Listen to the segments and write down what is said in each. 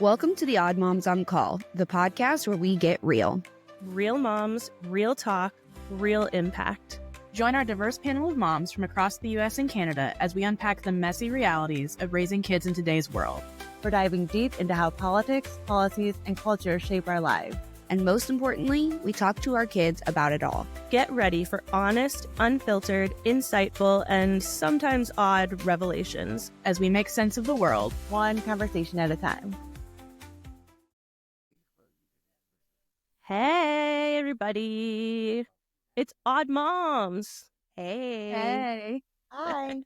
Welcome to the Odd Moms on Call, the podcast where we get real. Real moms, real talk, real impact. Join our diverse panel of moms from across the U.S. and Canada as we unpack the messy realities of raising kids in today's world. We're diving deep into how politics, policies, and culture shape our lives. And most importantly, we talk to our kids about it all. Get ready for honest, unfiltered, insightful, and sometimes odd revelations as we make sense of the world, one conversation at a time. Hey, everybody. It's Odd Moms. Hey. Hi.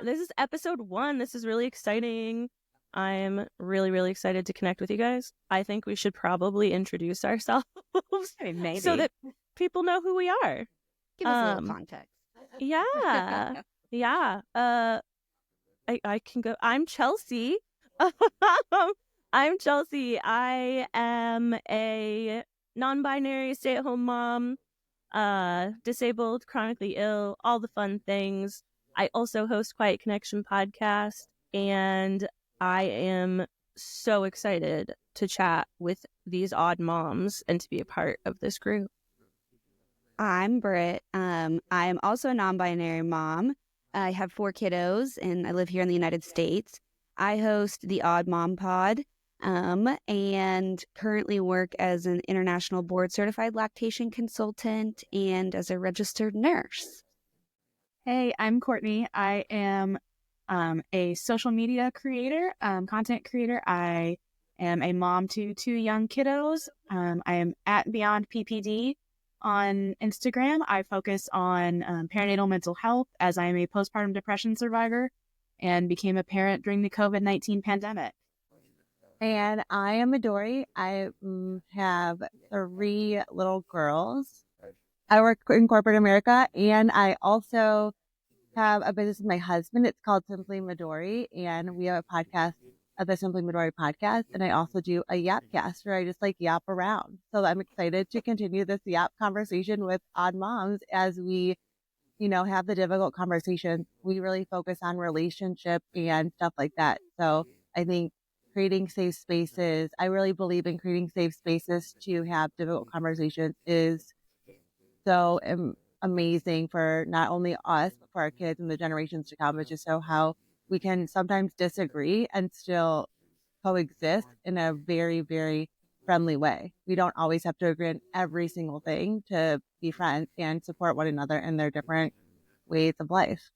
This is episode 1. This is really exciting. I'm really excited to connect with you guys. I think we should probably introduce ourselves Maybe. so that people know who we are. Give us a little context. Yeah. Yeah. I can go. I'm Chelsea. I'm Chelsea. I am a non-binary stay-at-home mom, disabled, chronically ill, all the fun things. I also host Quiet Connection podcast, and I am so excited to chat with these odd moms and to be a part of this group. I'm Britt. I am also a non-binary mom. I have 4 kiddos, and I live here in the United States. I host the Odd Mom Pod, and currently work as an international board-certified lactation consultant and as a registered nurse. Hey, I'm Courtney. I am a social media creator, content creator. I am a mom to 2 young kiddos. I am at Beyond PPD on Instagram. I focus on perinatal mental health as I am a postpartum depression survivor and became a parent during the COVID-19 pandemic. And I am Midori. I have 3 little girls. I work in corporate America, and I also have a business with my husband. It's called Simply Midori, and we have a podcast of the Simply Midori podcast. And I also do a Yapcast where I just yap around. So I'm excited to continue this Yap conversation with odd moms as we, have the difficult conversations. We really focus on relationship and stuff like that. So I think creating safe spaces, I really believe in creating safe spaces to have difficult conversations is so amazing for not only us, but for our kids and the generations to come. It's just so how we can sometimes disagree and still coexist in a very, very friendly way. We don't always have to agree on every single thing to be friends and support one another in their different ways of life.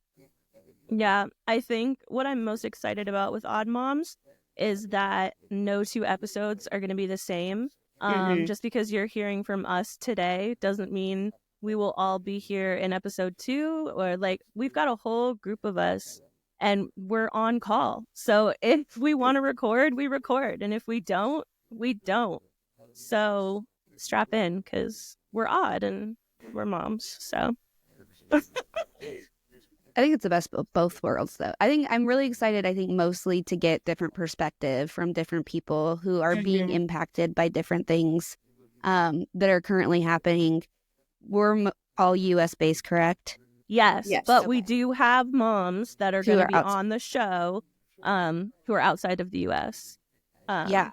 Yeah, I think what I'm most excited about with Odd Moms is that no 2 episodes are going to be the same. Just because you're hearing from us today doesn't mean we will all be here in episode 2, or we've got a whole group of us and we're on call. So if we want to record, we record. And if we don't, we don't. So strap in because we're odd and we're moms. So I think it's the best of both worlds, though. I'm really excited, mostly to get different perspective from different people who are being impacted by different things that are currently happening. We're all U.S.-based, correct? Yes, but okay. We do have moms that are going to be on the show who are outside of the U.S. Yeah.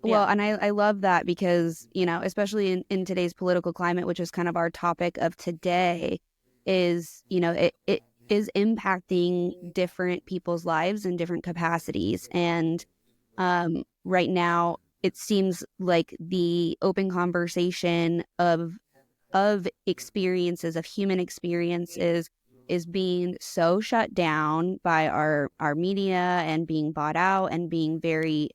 Well, and I love that because, especially in today's political climate, which is kind of our topic of today, is, it is impacting different people's lives in different capacities. And right now, it seems like the open conversation of experiences, of human experiences, is being so shut down by our media and being bought out and being very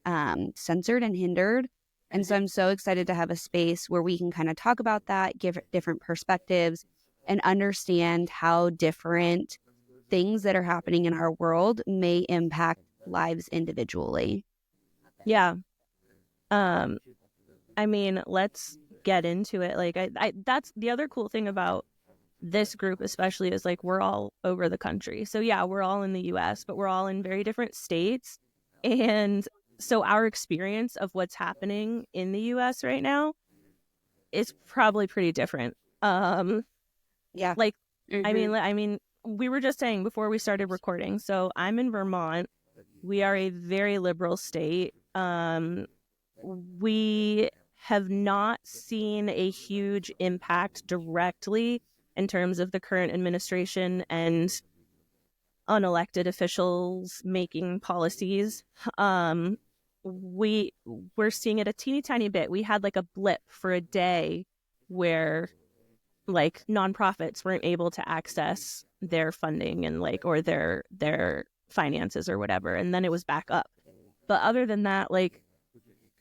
censored and hindered. And so I'm so excited to have a space where we can kind of talk about that, give different perspectives, and understand how different things that are happening in our world may impact lives individually. Yeah. Let's get into it. That's the other cool thing about this group especially is we're all over the country. So yeah, we're all in the US, but we're all in very different states. And so our experience of what's happening in the US right now is probably pretty different. Yeah. I mean, we were just saying before we started recording. So I'm in Vermont, We are a very liberal state. We have not seen a huge impact directly in terms of the current administration and unelected officials making policies. We're seeing it a teeny tiny bit. We had like a blip for a day where like nonprofits weren't able to access their funding and like or their finances or whatever, and then it was back up. But other than that, like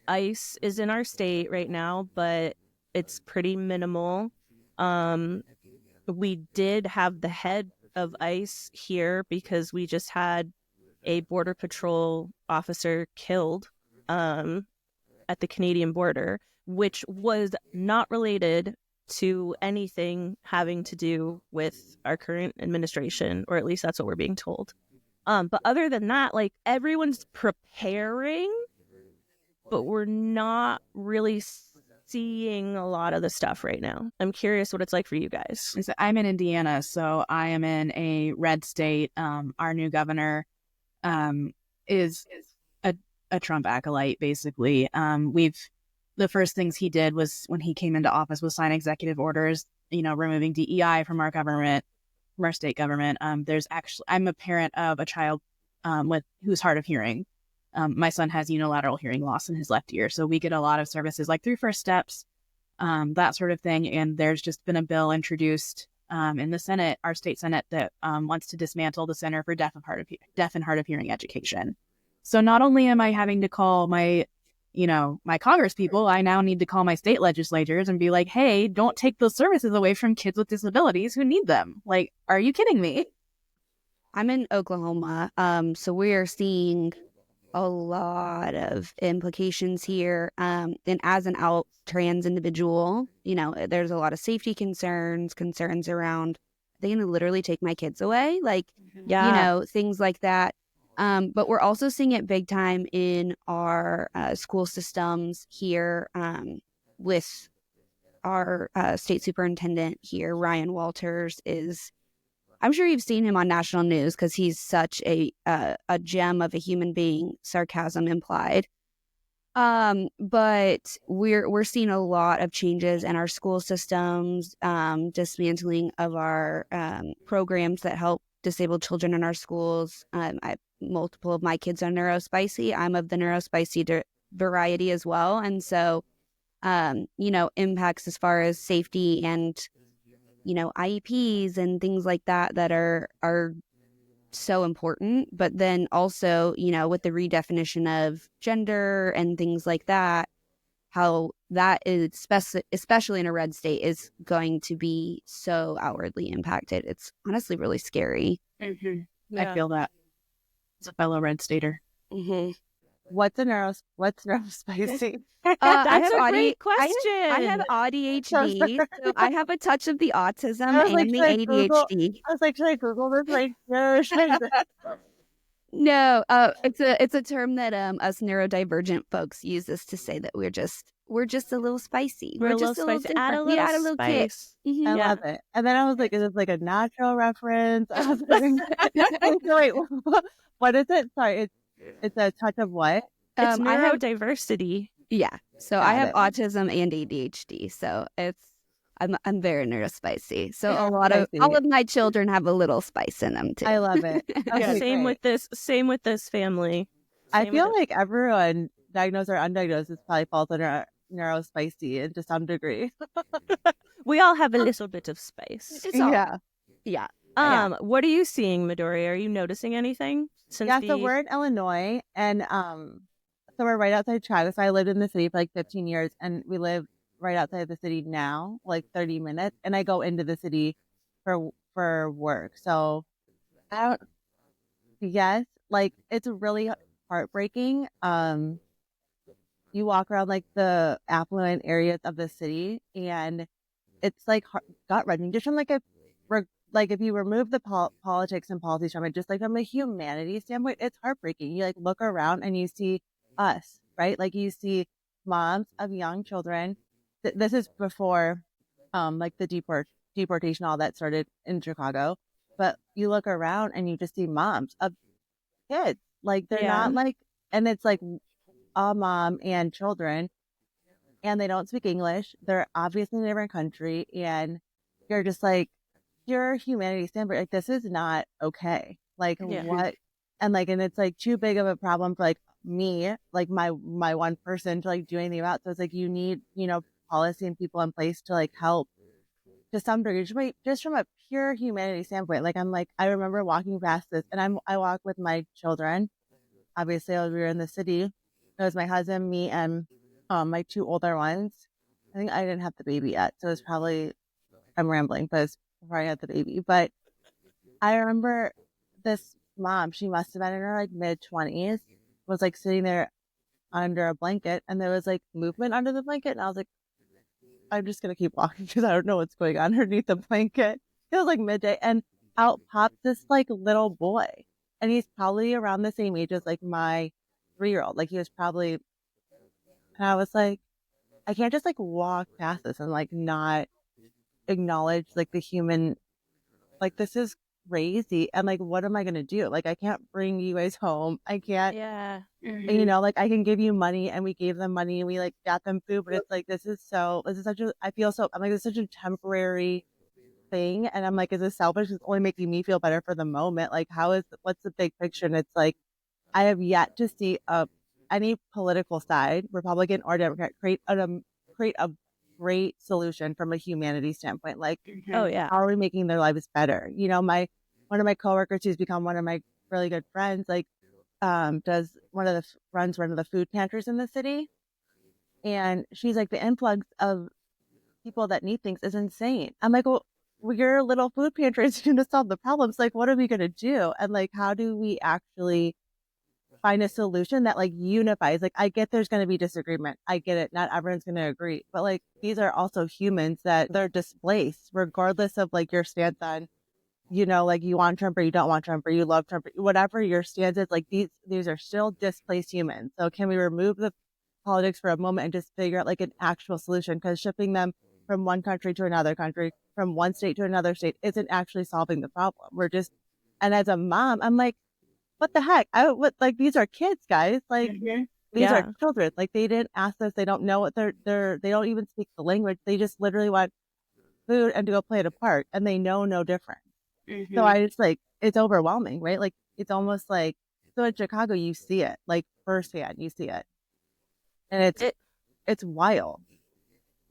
ICE is in our state right now, but it's pretty minimal. We did have the head of ICE here because we just had a border patrol officer killed at the Canadian border, which was not related to anything having to do with our current administration, or at least that's what we're being told. But other than that, like everyone's preparing, but we're not really seeing a lot of the stuff right now. I'm curious what it's like for you guys. I'm in Indiana, so I am in a red state. Our new governor is a Trump acolyte, basically. The first things he did was when he came into office was sign executive orders, removing DEI from our government, from our state government. I'm a parent of a child who's hard of hearing. My son has unilateral hearing loss in his left ear, so we get a lot of services like through First Steps, that sort of thing. And there's just been a bill introduced in the Senate, our state Senate, that wants to dismantle the Center for Deaf and Hard of Hearing Education. So not only am I having to call my Congress people, I now need to call my state legislators and be like, hey, don't take those services away from kids with disabilities who need them. Like, are you kidding me? I'm in Oklahoma, so we are seeing a lot of implications here. And as an out trans individual, there's a lot of safety concerns around, they can literally take my kids away, like, things like that. But we're also seeing it big time in our school systems here, with our state superintendent here, Ryan Walters. I'm sure you've seen him on national news because he's such a gem of a human being, sarcasm implied. But we're seeing a lot of changes in our school systems, dismantling of our programs that help disabled children in our schools. Multiple of my kids are neurospicy. I'm of the neurospicy variety as well. And so, impacts as far as safety and, IEPs and things like that are so important. But then also, with the redefinition of gender and things like that, how that is, especially in a red state, is going to be so outwardly impacted. It's honestly really scary. Mm-hmm. Yeah. I feel that as a fellow red stater. Mm-hmm. What's neurospicy? That's a great question. I have ADHD, so I have a touch of the autism and the ADHD. I was like, should I Google this? Like, no, no. It's a term that us neurodivergent folks use this to say that we're just a little spicy. We're just a little spicy. Add a little kick. Mm-hmm. I love it. And then I was like, is this like a natural reference? I was like, wait, what is it? Sorry, it's a touch of what? It's neurodiversity. Yeah. So I have autism and ADHD. So I'm very neurospicy. So all of my children have a little spice in them too. I love it. Okay, same with this family. I feel like everyone, diagnosed or undiagnosed, is probably falls under neurospicy to some degree. We all have a little bit of spice. Yeah. What are you seeing, Midori? Are you noticing anything? So we're in Illinois, and so we're right outside Chicago. So I lived in the city for like 15 years, and we live right outside the city now, like 30 minutes, and I go into the city for work. So yes, like it's really heartbreaking. You walk around like the affluent areas of the city, and it's like gut-wrenching. Just from like if you remove the politics and policies from it, just like from a humanity standpoint, it's heartbreaking. You like look around and you see us, right? Like you see moms of young children. This is before like the deportation, all that started in Chicago. But you look around and you just see moms of kids Like they're not like, and it's like a mom and children, and they don't speak English. They're obviously in a different country, and you're just like, pure humanity standpoint, like this is not okay. Like what? And like, and it's like too big of a problem for like me, like my one person to like do anything about. So it's like you need, you know, policy and people in place to like help to some degree, just from a pure humanity standpoint. Like I'm like, I remember walking past this, and I walk with my children. Obviously, we were in the city. It was my husband, me, and my two older ones. I think I didn't have the baby yet, so it was probably, I'm rambling, but it's before I had the baby. But I remember this mom, she must have been in her like mid-20s, was like sitting there under a blanket, and there was like movement under the blanket, and I was like, I'm just gonna keep walking because I don't know what's going on underneath the blanket. It was like midday, and out popped this like little boy, and he's probably around the same age as like my 3-year-old. Like he was probably, and I was like, I can't just like walk past this and like not acknowledge like the human, like this is crazy, and like what am I gonna do? Like I can't bring you guys home. I can't, you know, like I can give you money, and we gave them money and we like got them food, but it's like this is such a, I feel so, I'm like, this is such a temporary thing, and I'm like, is this selfish? It's only making me feel better for the moment. Like what's the big picture? And it's like I have yet to see any political side, Republican or Democrat, create a great solution from a humanity standpoint. Like, oh yeah, how are we making their lives better? You know, one of my coworkers who's become one of my really good friends, like, runs one of the food pantries in the city, and she's like, the influx of people that need things is insane. I'm like, well, your little food pantry is going to solve the problems. Like, what are we going to do? And like, how do we actually find a solution that like unifies? Like, I get there's going to be disagreement. I get it. Not everyone's going to agree, but like, these are also humans that they're displaced regardless of like your stance on, you know, like you want Trump or you don't want Trump or you love Trump, whatever your stance is. Like these are still displaced humans. So can we remove the politics for a moment and just figure out like an actual solution? Because shipping them from one country to another country, from one state to another state, isn't actually solving the problem. And as a mom, I'm like, what the heck? Like these are kids, guys. Like these are children. Like they didn't ask us. They don't know what they don't even speak the language. They just literally want food and to go play at a park, and they know no difference. So I just like, it's overwhelming, right? Like it's almost like, so in Chicago, you see it like firsthand, you see it, and it's wild.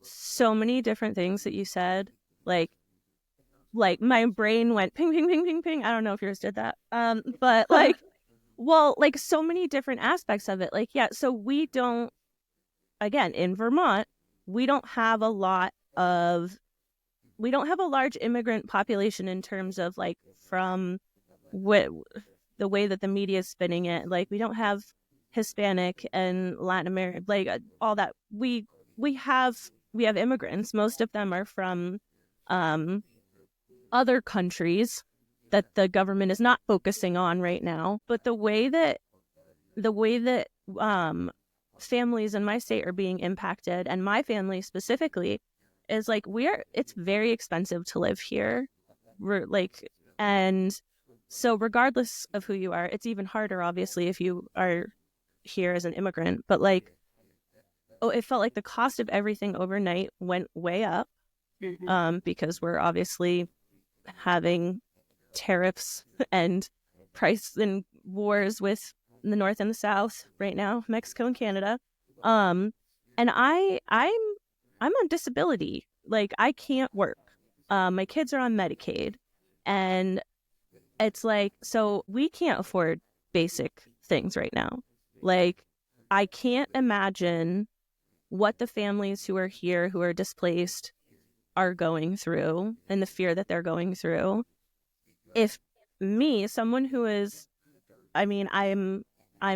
So many different things that you said, like my brain went ping, ping, ping, ping, ping. I don't know if yours did that. But like, well, like so many different aspects of it. Like, yeah. So we don't, again, in Vermont, we don't have a large immigrant population in terms of like from the way that the media is spinning it. Like we don't have Hispanic and Latin American, like all that. We have immigrants. Most of them are from other countries that the government is not focusing on right now. But the way that families in my state are being impacted, and my family specifically, is like it's very expensive to live here. And so regardless of who you are, it's even harder, obviously, if you are here as an immigrant. But like, it felt like the cost of everything overnight went way up, because we're obviously having tariffs and price and wars with the North and the South right now, Mexico and Canada. And I'm on disability. Like I can't work. My kids are on Medicaid, and it's like, so we can't afford basic things right now. Like I can't imagine what the families who are here, who are displaced, are going through, and the fear that they're going through. If me, someone who is, I mean, I'm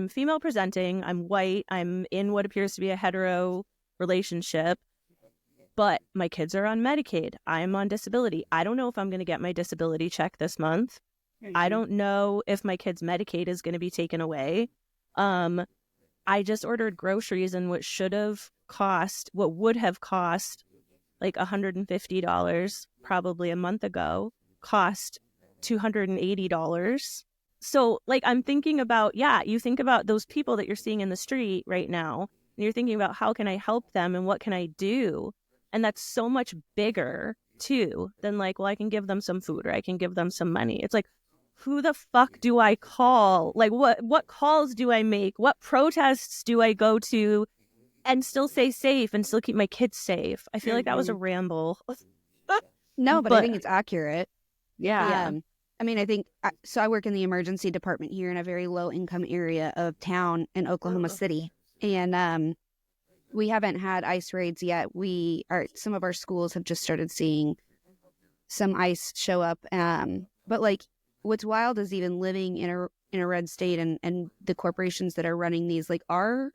female presenting, I'm white, I'm in what appears to be a hetero relationship, but my kids are on Medicaid, I'm on disability. I don't know if I'm going to get my disability check this month. I don't know if my kid's Medicaid is going to be taken away. I just ordered groceries, and what would have cost like $150 probably a month ago, cost $280. So like I'm thinking about, you think about those people that you're seeing in the street right now, and you're thinking about how can I help them and what can I do? And that's so much bigger too than like, well, I can give them some food or I can give them some money. It's like, who the fuck do I call? Like what calls do I make? What protests do I go to and still stay safe and still keep my kids safe? I feel like that was a ramble. No, but I think it's accurate. Yeah. I mean, I think so. I work in the emergency department here in a very low income area of town in Oklahoma City, and we haven't had ICE raids yet. Some of our schools have just started seeing some ICE show up. But like, what's wild is even living in a red state and the corporations that are running these, like our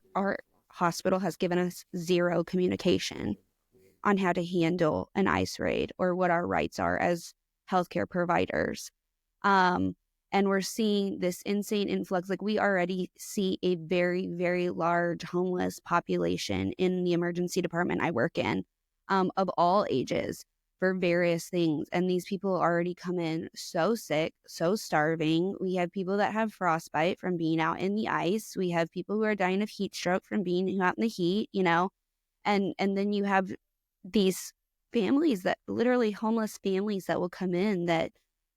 hospital has given us zero communication on how to handle an ICE raid or what our rights are as healthcare providers. And we're seeing this insane influx. Like we already see a very, very large homeless population in the emergency department I work in, of all ages for various things. And these people already come in so sick, so starving. We have people that have frostbite from being out in the ice. We have people who are dying of heat stroke from being out in the heat, and then you have these families that literally homeless families that will come in that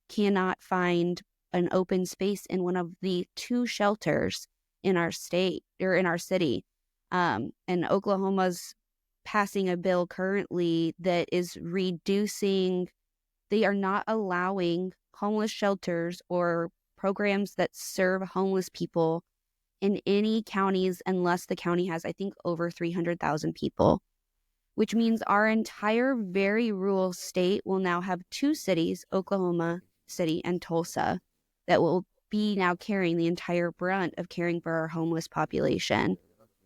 cannot find an open space in one of the 2 shelters in our state or in our city. And Oklahoma's passing a bill currently that is reducing, they are not allowing homeless shelters or programs that serve homeless people in any counties unless the county has, I think, over 300,000 people, which means our entire very rural state will now have 2 cities, Oklahoma City and Tulsa, that will be now carrying the entire brunt of caring for our homeless population.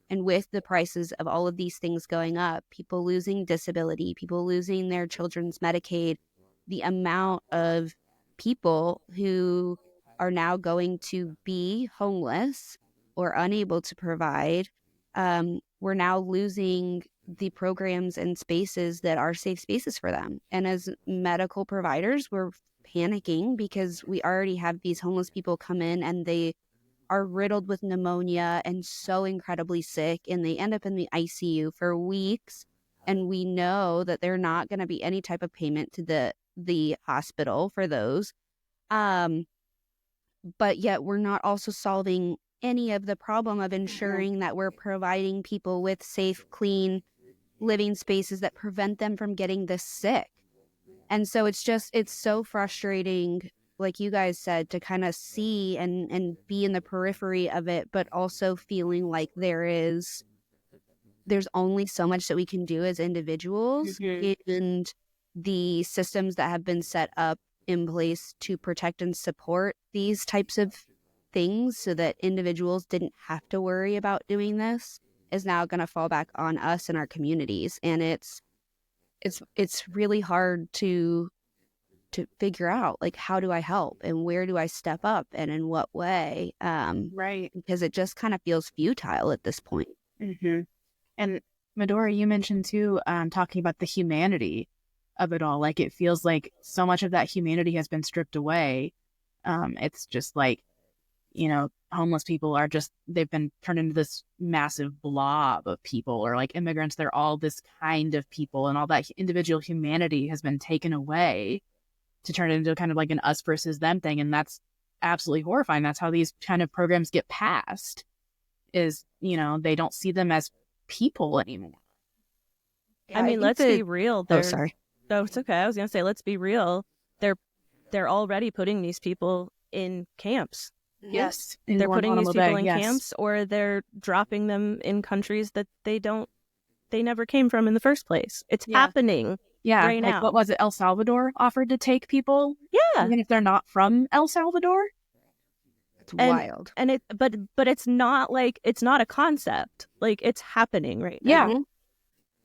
And with the prices of all of these things going up, people losing disability, people losing their children's Medicaid, the amount of people who are now going to be homeless or unable to provide, we're now losing the programs and spaces that are safe spaces for them. And as medical providers, we're panicking because we already have these homeless people come in and they are riddled with pneumonia and so incredibly sick, and they end up in the ICU for weeks. And we know that they're not going to be any type of payment to the hospital for those. But yet we're not also solving any of the problem of ensuring that we're providing people with safe, clean living spaces that prevent them from getting this sick. And so it's so frustrating, like you guys said, to kind of see and be in the periphery of it, but also feeling like there's only so much that we can do as individuals, and the systems that have been set up in place to protect and support these types of things so that individuals didn't have to worry about doing this is now going to fall back on us and our communities. And it's really hard to figure out, like, how do I help and where do I step up and in what way? Right. Because it just kind of feels futile at this point. Mm-hmm. And Medora, you mentioned too, talking about the humanity of it all. Like, it feels like so much of that humanity has been stripped away. It's just like, homeless people are they've been turned into this massive blob of people, or like immigrants, they're all this kind of people, and all that individual humanity has been taken away to turn it into kind of like an us versus them thing. And that's absolutely horrifying. That's how these kind of programs get passed, is, they don't see them as people anymore. I mean, let's be real. Oh, sorry. No, it's okay. I was going to say, let's be real. They're already putting these people in camps. Yes. They're putting these people in camps, or they're dropping them in countries that they never came from in the first place. It's happening. Yeah. Right now. What was it? El Salvador offered to take people. Yeah. Even if they're not from El Salvador. It's wild. And but it's not like, it's not a concept. Like, it's happening right now. Yeah.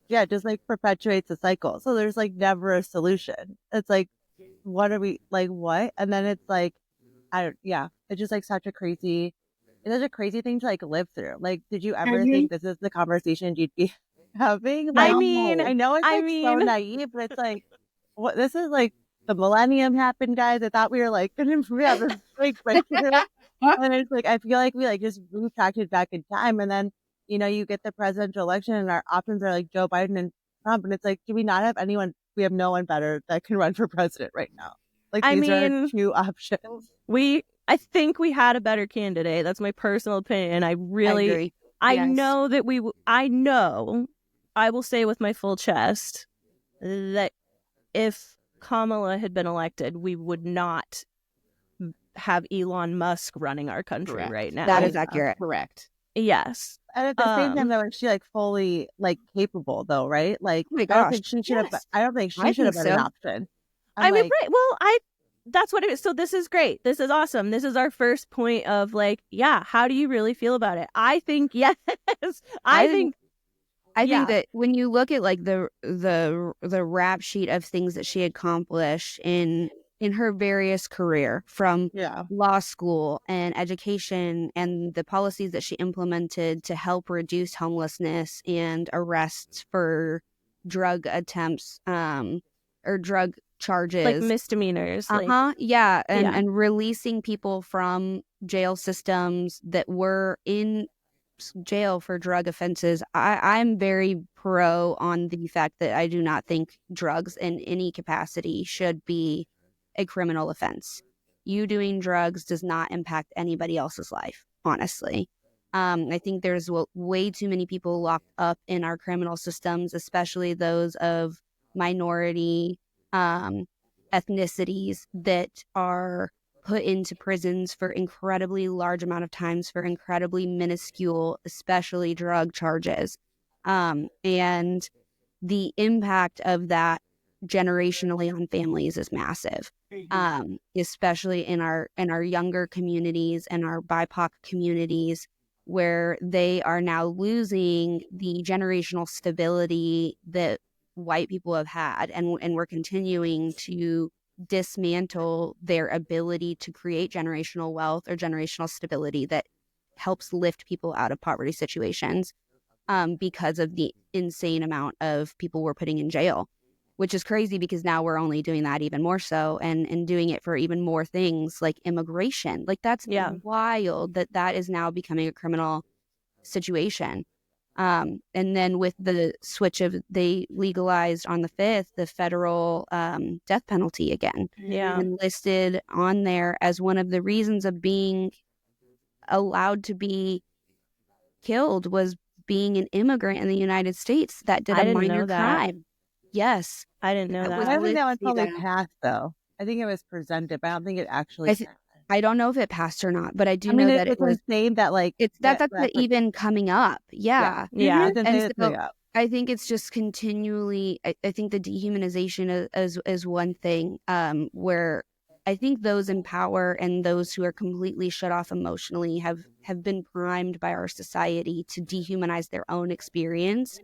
Yeah. It just like perpetuates the cycle. So there's like never a solution. It's like, what are we, like, what? And then it's like, it's just like such a crazy thing to like live through. Like, did you ever think this is the conversation you'd be having? Like, I mean, I know it's so naive, but it's like, what, this is like, the millennium happened, guys. I thought we were like going to have this big breakthrough. And it's like, I feel like we like just retracted back in time. And then, you get the presidential election and our options are like Joe Biden and Trump. And it's like, do we not have anyone? We have no one better that can run for president right now. Like, these are two options. I think we had a better candidate. That's my personal opinion. I agree. I know that I will say with my full chest that if Kamala had been elected, we would not have Elon Musk running our country right now. That is accurate. Correct. Yes. And at the same time, though, is she like fully like capable though, right? Like, oh my gosh, I don't think she should have. I don't think she should have been an option. Right. Well, that's what it is. So this is great. This is awesome. This is our first point of like, yeah, how do you really feel about it? I think yes. I think that when you look at like the rap sheet of things that she accomplished in her various career, from law school and education and the policies that she implemented to help reduce homelessness and arrests for drug attempts or drug charges, like misdemeanors, and releasing people from jail systems that were in jail for drug offenses. I'm very pro on the fact that I do not think drugs in any capacity should be a criminal offense. You doing drugs does not impact anybody else's life, honestly. I think there's way too many people locked up in our criminal systems, especially those of minority ethnicities, that are put into prisons for incredibly large amount of times for incredibly minuscule, especially drug charges. And the impact of that generationally on families is massive, especially in our younger communities and our BIPOC communities, where they are now losing the generational stability that white people have had, and we're continuing to dismantle their ability to create generational wealth or generational stability that helps lift people out of poverty situations, because of the insane amount of people we're putting in jail, which is crazy because now we're only doing that even more so, and doing it for even more things like immigration. Like, that's wild that is now becoming a criminal situation. And then with the switch of, they legalized on the 5th the federal death penalty again, and listed on there as one of the reasons of being allowed to be killed was being an immigrant in the United States that did a minor crime. Yes. I didn't know that. I think that one probably passed, though. I think it was presented, but I don't think it actually passed. I don't know if it passed or not, but I do know that it was insane that like that's even coming up. Yeah. And so I think it's just continually. I think the dehumanization is one thing, where I think those in power and those who are completely shut off emotionally have been primed by our society to dehumanize their own experience,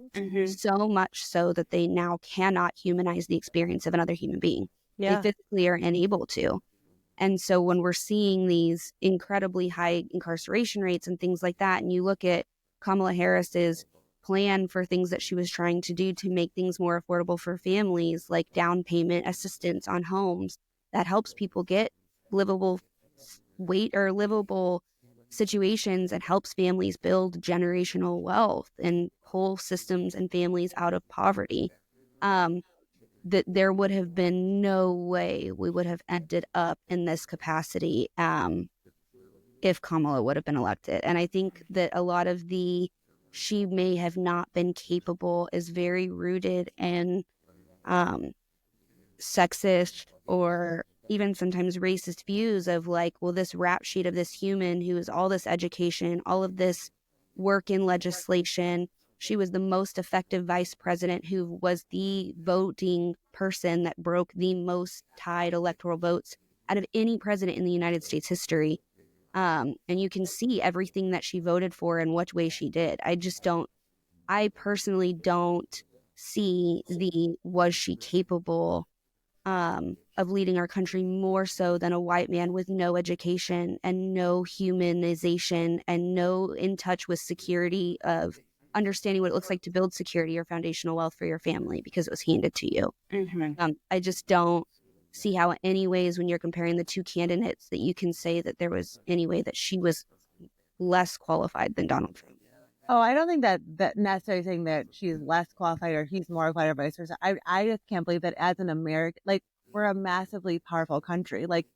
so much so that they now cannot humanize the experience of another human being. They physically are unable to. And so when we're seeing these incredibly high incarceration rates and things like that, and you look at Kamala Harris's plan for things that she was trying to do to make things more affordable for families, like down payment assistance on homes that helps people get livable situations and helps families build generational wealth and pull systems and families out of poverty, that there would have been no way we would have ended up in this capacity if Kamala would have been elected. And I think that a lot of she may have not been capable is very rooted in sexist or even sometimes racist views of like, well, this rap sheet of this human who has all this education, all of this work in legislation. She was the most effective vice president who was the voting person that broke the most tied electoral votes out of any president in the United States history. And you can see everything that she voted for and what way she did. I personally don't see was she capable of leading our country more so than a white man with no education and no humanization and no in touch with security of understanding what it looks like to build security or foundational wealth for your family because it was handed to you. I just don't see how any ways when you're comparing the two candidates that you can say that there was any way that she was less qualified than Donald Trump. Oh, I don't think that necessarily saying that she's less qualified or he's more qualified or vice versa. I just can't believe that as an American, like, we're a massively powerful country. Like,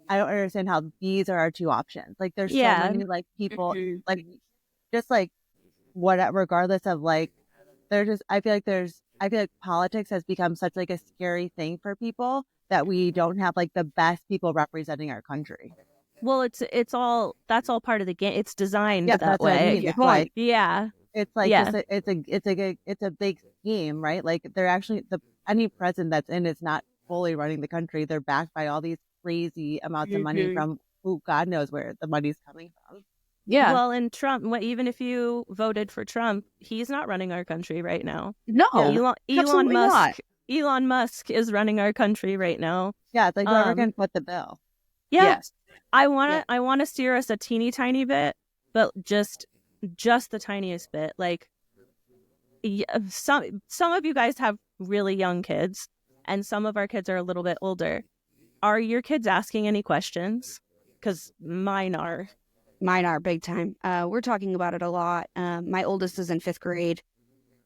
I don't understand how these are our two options. Like, there's so many like people, like, just like what, regardless of like, there's just, I feel like politics has become such like a scary thing for people that we don't have like the best people representing our country. Well, that's all part of the game. It's designed that that's way. What I mean. It's like, it's like it's a big scheme, right? Like, they're actually any president that's in is not fully running the country. They're backed by all these crazy amounts of money from who God knows where the money's coming from. Yeah. Well, and Trump, even if you voted for Trump, he's not running our country right now. No, Elon Musk is running our country right now. Yeah, it's like whoever can foot the bill. Yeah. Yes. I want to steer us a teeny tiny bit, but just the tiniest bit. Like, some of you guys have really young kids, and some of our kids are a little bit older. Are your kids asking any questions? Because mine are. Mine are big time. We're talking about it a lot. My oldest is in 5th grade,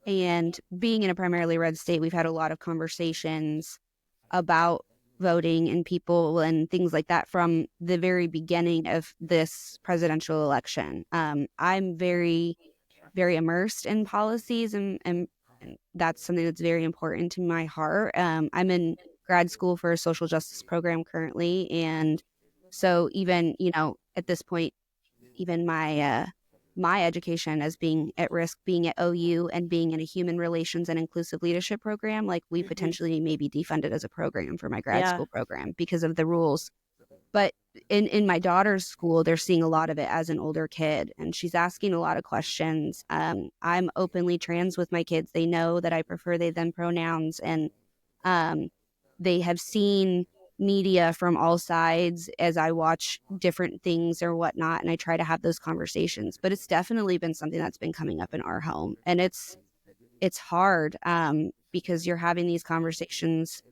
and being in a primarily red state, we've had a lot of conversations about voting and people and things like that from the very beginning of this presidential election. I'm very, very immersed in policies, and that's something that's very important to my heart. I'm in grad school for a social justice program currently, and so even, at this point, even my education as being at risk, being at OU and being in a human relations and inclusive leadership program, like, we potentially may be defunded as a program for my grad school program because of the rules. But in my daughter's school, they're seeing a lot of it as an older kid, and she's asking a lot of questions. I'm openly trans with my kids. They know that I prefer they them pronouns, and they have seen media from all sides as I watch different things or whatnot, and I try to have those conversations. But it's definitely been something that's been coming up in our home, and it's hard because you're having these conversations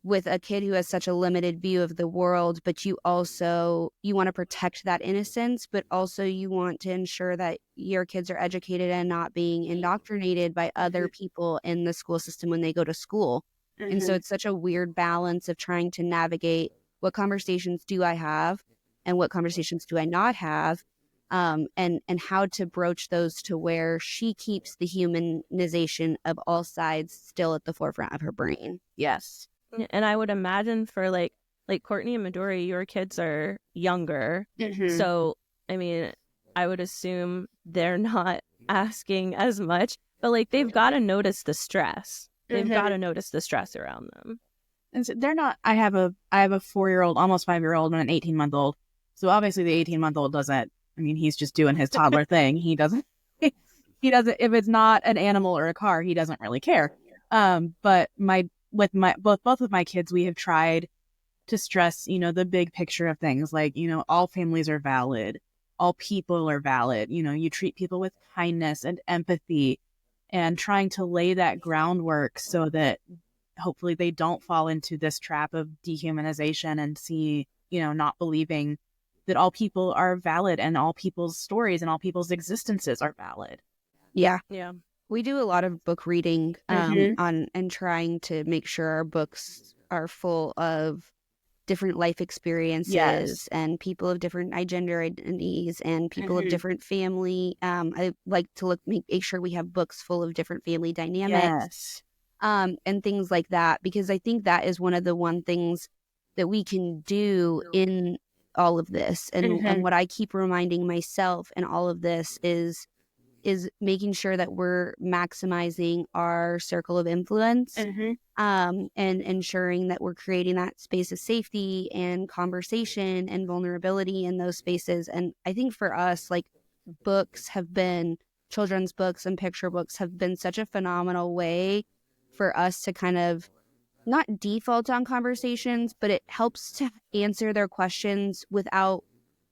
with a kid who has such a limited view of the world, but you want to protect that innocence, but also you want to ensure that your kids are educated and not being indoctrinated by other people in the school system when they go to school. And so it's such a weird balance of trying to navigate what conversations do I have and what conversations do I not have, and how to broach those to where she keeps the humanization of all sides still at the forefront of her brain. Yes. And I would imagine for like Courtney and Midori, your kids are younger. So, I mean, I would assume they're not asking as much, but like, they've got to notice the stress. They've got to notice the stress around them. And so they're not, I have a 4-year-old, almost 5-year-old, and an 18-month-old. So obviously the 18-month-old doesn't, he's just doing his toddler thing. He doesn't, if it's not an animal or a car, he doesn't really care. But both of my kids, we have tried to stress, the big picture of things, like, all families are valid. All people are valid. You treat people with kindness and empathy, and trying to lay that groundwork so that hopefully they don't fall into this trap of dehumanization and not believing that all people are valid and all people's stories and all people's existences are valid. Yeah. We do a lot of book reading and trying to make sure our books are full of different life experiences and people of different gender identities and people of different family. I like to make sure we have books full of different family dynamics and things like that, because I think that is one of the things that we can do in all of this. And what I keep reminding myself in all of this is making sure that we're maximizing our circle of influence and ensuring that we're creating that space of safety and conversation and vulnerability in those spaces. And I think for us, like, children's books and picture books have been such a phenomenal way for us to kind of not default on conversations, but it helps to answer their questions without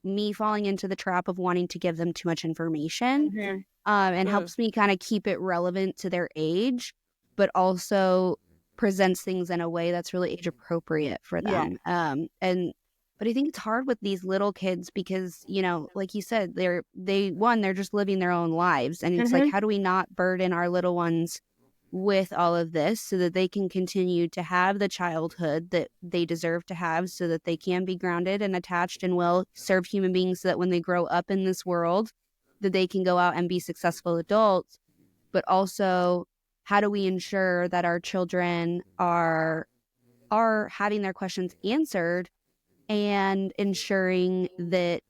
me falling into the trap of wanting to give them too much information. And helps me kind of keep it relevant to their age, but also presents things in a way that's really age appropriate for them. But I think it's hard with these little kids because, you know, like you said, they're just living their own lives. And it's like, how do we not burden our little ones with all of this so that they can continue to have the childhood that they deserve to have, so that they can be grounded and attached and well-served human beings, so that when they grow up in this world, that they can go out and be successful adults. But also, how do we ensure that our children are having their questions answered and ensuring that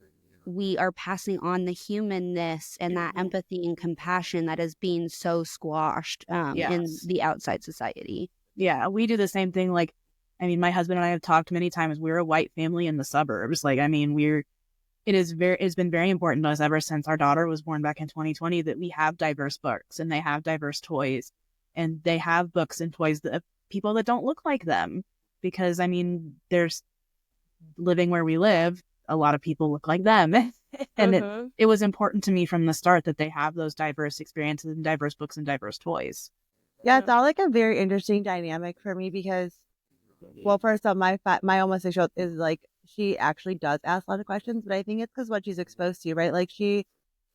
we are passing on the humanness and that empathy and compassion that is being so squashed in the outside society. Yeah, we do the same thing. Like, I mean, my husband and I have talked many times. We're a white family in the suburbs. Like, I mean, it's been very important to us ever since our daughter was born back in 2020 that we have diverse books and they have diverse toys and they have books and toys that people that don't look like them. Because, I mean, there's living where we live, a lot of people look like them. And it was important to me from the start that they have those diverse experiences and diverse books and diverse toys. Yeah, it's all like a very interesting dynamic for me because, well, first off, my homosexual is like, she actually does ask a lot of questions, but I think it's because what she's exposed to, right? Like, she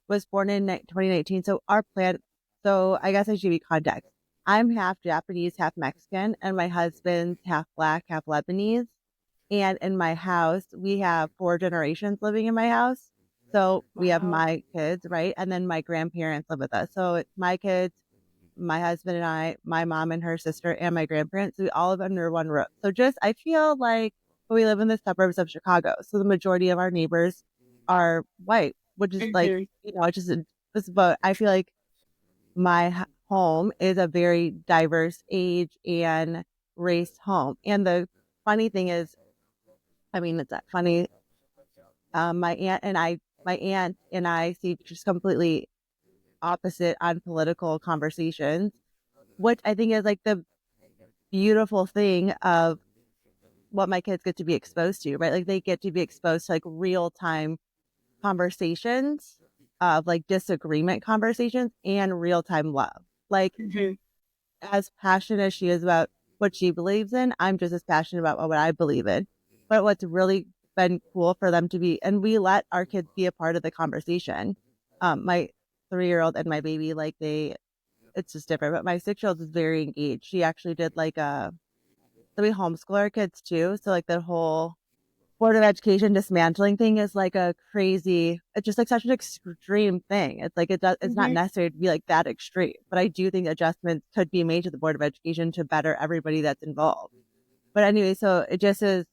was born in 2019. So I guess I should be context. I'm half Japanese, half Mexican, and my husband's half Black, half Lebanese. And in my house, we have 4 generations living in my house. So we have my kids, right? And then my grandparents live with us. So it's my kids, my husband and I, my mom and her sister, and my grandparents. So we all live under one roof. So I feel like we live in the suburbs of Chicago. So the majority of our neighbors are white, which is like, you know, but I feel like my home is a very diverse age and race home. And the funny thing is, I mean, it's that funny. My aunt and I see just completely opposite on political conversations, which I think is like the beautiful thing of what my kids get to be exposed to, right? Like, they get to be exposed to like real time conversations of like disagreement conversations and real time love. Like, as passionate as she is about what she believes in, I'm just as passionate about what I believe in. But what's really been cool for them to be, and we let our kids be a part of the conversation. My 3-year-old and my baby, like, it's just different. But my 6-year-old is very engaged. She actually did like so we homeschool our kids too. So like the whole Board of Education dismantling thing is like a crazy, it's just like such an extreme thing. It's like, it's not necessary to be like that extreme, but I do think adjustments could be made to the Board of Education to better everybody that's involved. But anyway, so it just is,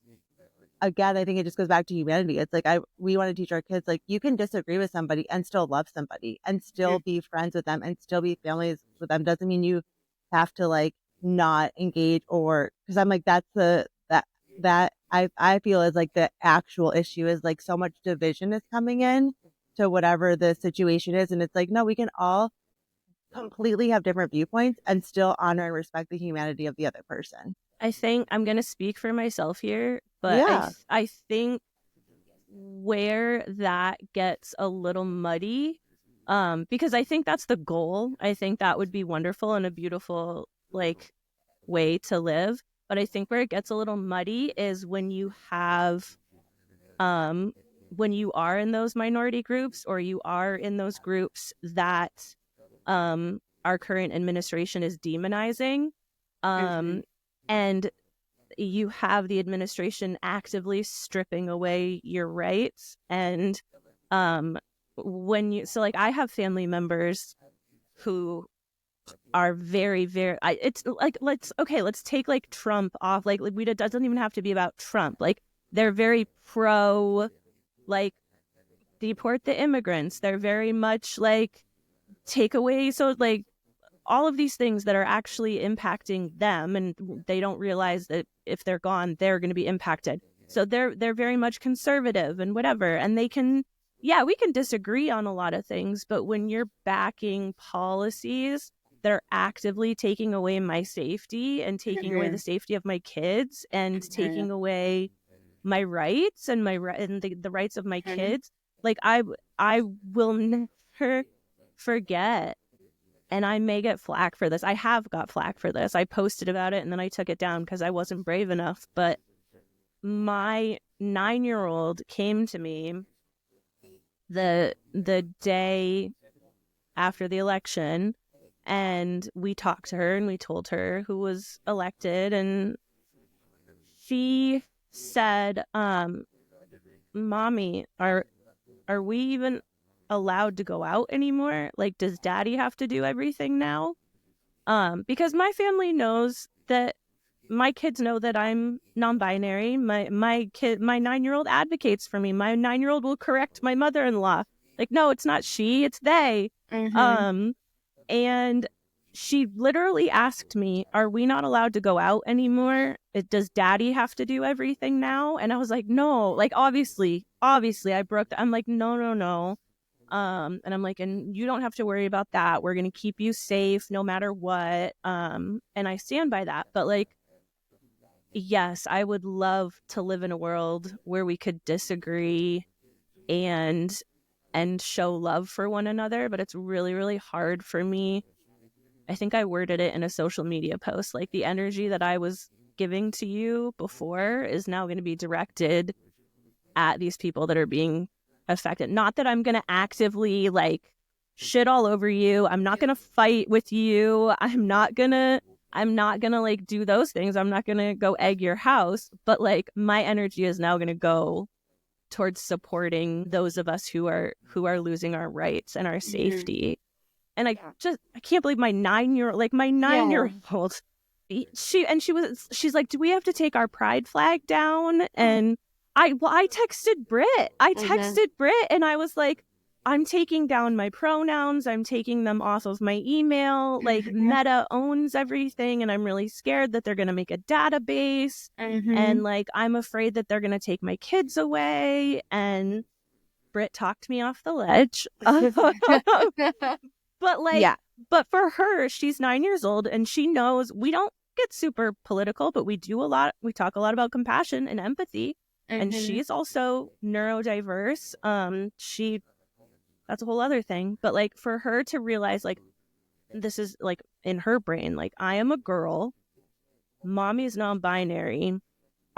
again, I think it just goes back to humanity. It's like, we want to teach our kids, like, you can disagree with somebody and still love somebody and still be friends with them and still be families with them. Doesn't mean you have to like not engage, or, because I'm like, that I feel is like the actual issue is like so much division is coming in to whatever the situation is. And it's like, no, we can all completely have different viewpoints and still honor and respect the humanity of the other person. I think I'm going to speak for myself here, but I think where that gets a little muddy, because I think that's the goal. I think that would be wonderful and a beautiful like way to live. But I think where it gets a little muddy is when you have, when you are in those minority groups, or you are in those groups that our current administration is demonizing, and you have the administration actively stripping away your rights. And so like, I have family members who are very, very, it's like, let's take like Trump off. Like it doesn't even have to be about Trump. Like, they're very pro, like, deport the immigrants. They're very much like take away. So like, all of these things that are actually impacting them, and they don't realize that if they're gone, they're going to be impacted. So they're very much conservative and whatever. And we can disagree on a lot of things, but when you're backing policies that are actively taking away my safety and taking away the safety of my kids and taking away my rights and the rights of my kids, like, I will never forget and I may get flack for this. I have got flack for this. I posted about it and then I took it down because I wasn't brave enough. But my 9-year-old came to me the day after the election, and we talked to her and we told her who was elected, and she said, "Mommy, are we even allowed to go out anymore? Like, does Daddy have to do everything now?" Because my family knows that, my kids know that I'm non-binary. My 9-year-old advocates for me. My 9-year-old will correct my mother-in-law. Like, no, it's not she, it's they. And she literally asked me, "Are we not allowed to go out anymore? Does Daddy have to do everything now?" And I was like, "No." Like, obviously, I'm like, no. And I'm like, "And you don't have to worry about that. We're going to keep you safe no matter what." And I stand by that. But like, yes, I would love to live in a world where we could disagree and show love for one another, but it's really, really hard for me. I think I worded it in a social media post, like, the energy that I was giving to you before is now going to be directed at these people that are being affected. Not that I'm going to actively like shit all over you. I'm not going to fight with you. I'm not going to like do those things. I'm not going to go egg your house, but like, my energy is now going to go towards supporting those of us who are losing our rights and our safety. And I can't believe my 9-year-old, she's like, "Do we have to take our pride flag down?" And I texted Britt. And I was like, "I'm taking down my pronouns. I'm taking them off of my email. Like, Meta owns everything, and I'm really scared that they're going to make a database. And like, I'm afraid that they're going to take my kids away." And Britt talked me off the ledge. But like, but for her, she's 9 years old and she knows we don't get super political, but we talk a lot about compassion and empathy. And she's also neurodiverse. That's a whole other thing. But like, for her to realize, like, this is like in her brain, like, I am a girl, Mommy is non-binary.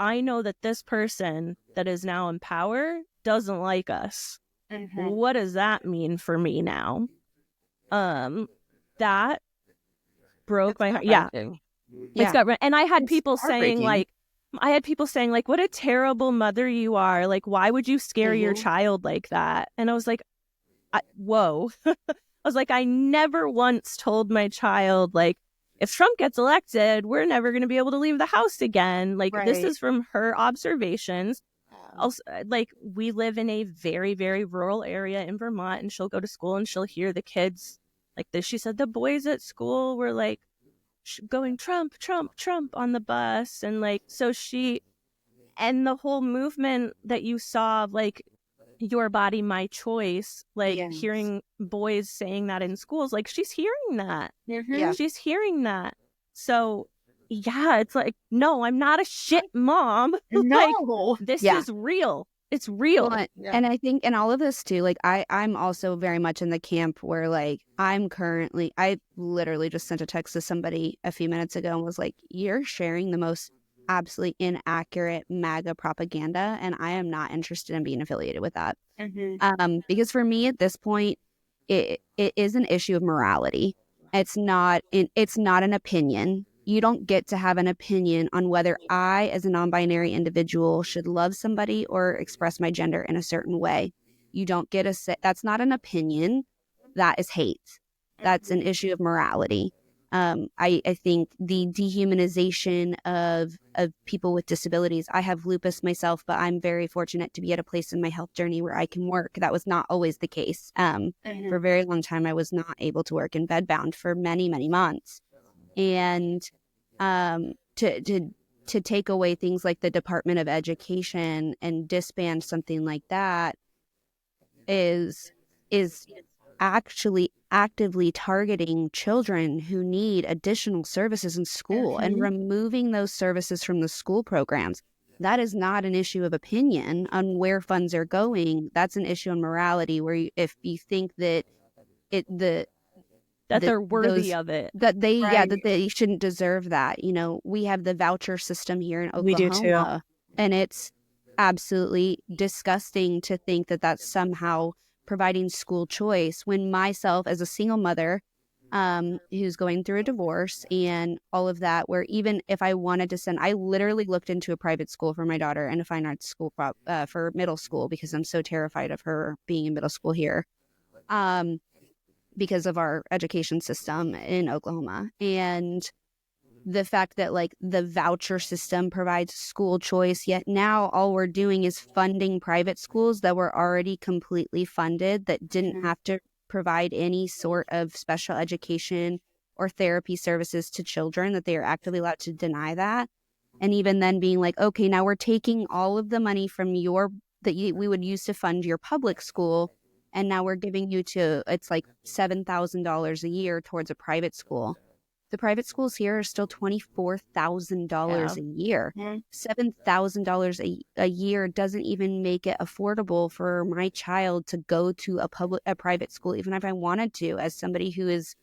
I know that this person that is now in power doesn't like us. What does that mean for me now? That broke my heart. It's got, and I had people saying like, "What a terrible mother you are. Like, why would you scare your child like that?" And I was like, whoa. I was like, I never once told my child, like, if Trump gets elected, we're never going to be able to leave the house again. Like, this is from her observations. Also, like, we live in a very, very rural area in Vermont, and she'll go to school and she'll hear the kids like this. She said the boys at school were like going Trump, Trump, Trump on the bus. And like, so and the whole movement that you saw of like, your body, my choice, like hearing boys saying that in schools, like, she's hearing that. She's hearing that. So yeah, it's like, no, I'm not a shit mom. Like, this is real. It's real. Well, and I think in all of this too, like, I'm also very much in the camp where like, I literally just sent a text to somebody a few minutes ago and was like, "You're sharing the most absolutely inaccurate MAGA propaganda, and I am not interested in being affiliated with that." Because for me at this point, it is an issue of morality. It's not an opinion. You don't get to have an opinion on whether I, as a non-binary individual, should love somebody or express my gender in a certain way. You don't get a say. That's not an opinion. That is hate. That's an issue of morality. I think the dehumanization of people with disabilities. I have lupus myself, but I'm very fortunate to be at a place in my health journey where I can work. That was not always the case. For a very long time, I was not able to work in bedbound for many, many months. And to take away things like the Department of Education and disband something like that is actually actively targeting children who need additional services in school and removing those services from the school programs. That is not an issue of opinion on where funds are going. That's an issue of morality, where if you think that that they're worthy of it. That that they shouldn't deserve that. You know, we have the voucher system here in Oklahoma. We do too. And it's absolutely disgusting to think that that's somehow providing school choice, when myself as a single mother who's going through a divorce and all of that, where even if I wanted to send, I literally looked into a private school for my daughter and a fine arts school for middle school, because I'm so terrified of her being in middle school here because of our education system in Oklahoma. And the fact that like the voucher system provides school choice, yet now all we're doing is funding private schools that were already completely funded, that didn't have to provide any sort of special education or therapy services to children, that they are actively allowed to deny that. And even then being like, okay, now we're taking all of the money from we would use to fund your public school, and now we're giving you it's like $7,000 a year towards a private school. The private schools here are still $24,000 a year. $7,000 a year doesn't even make it affordable for my child to go to a private school, even if I wanted to, as somebody who is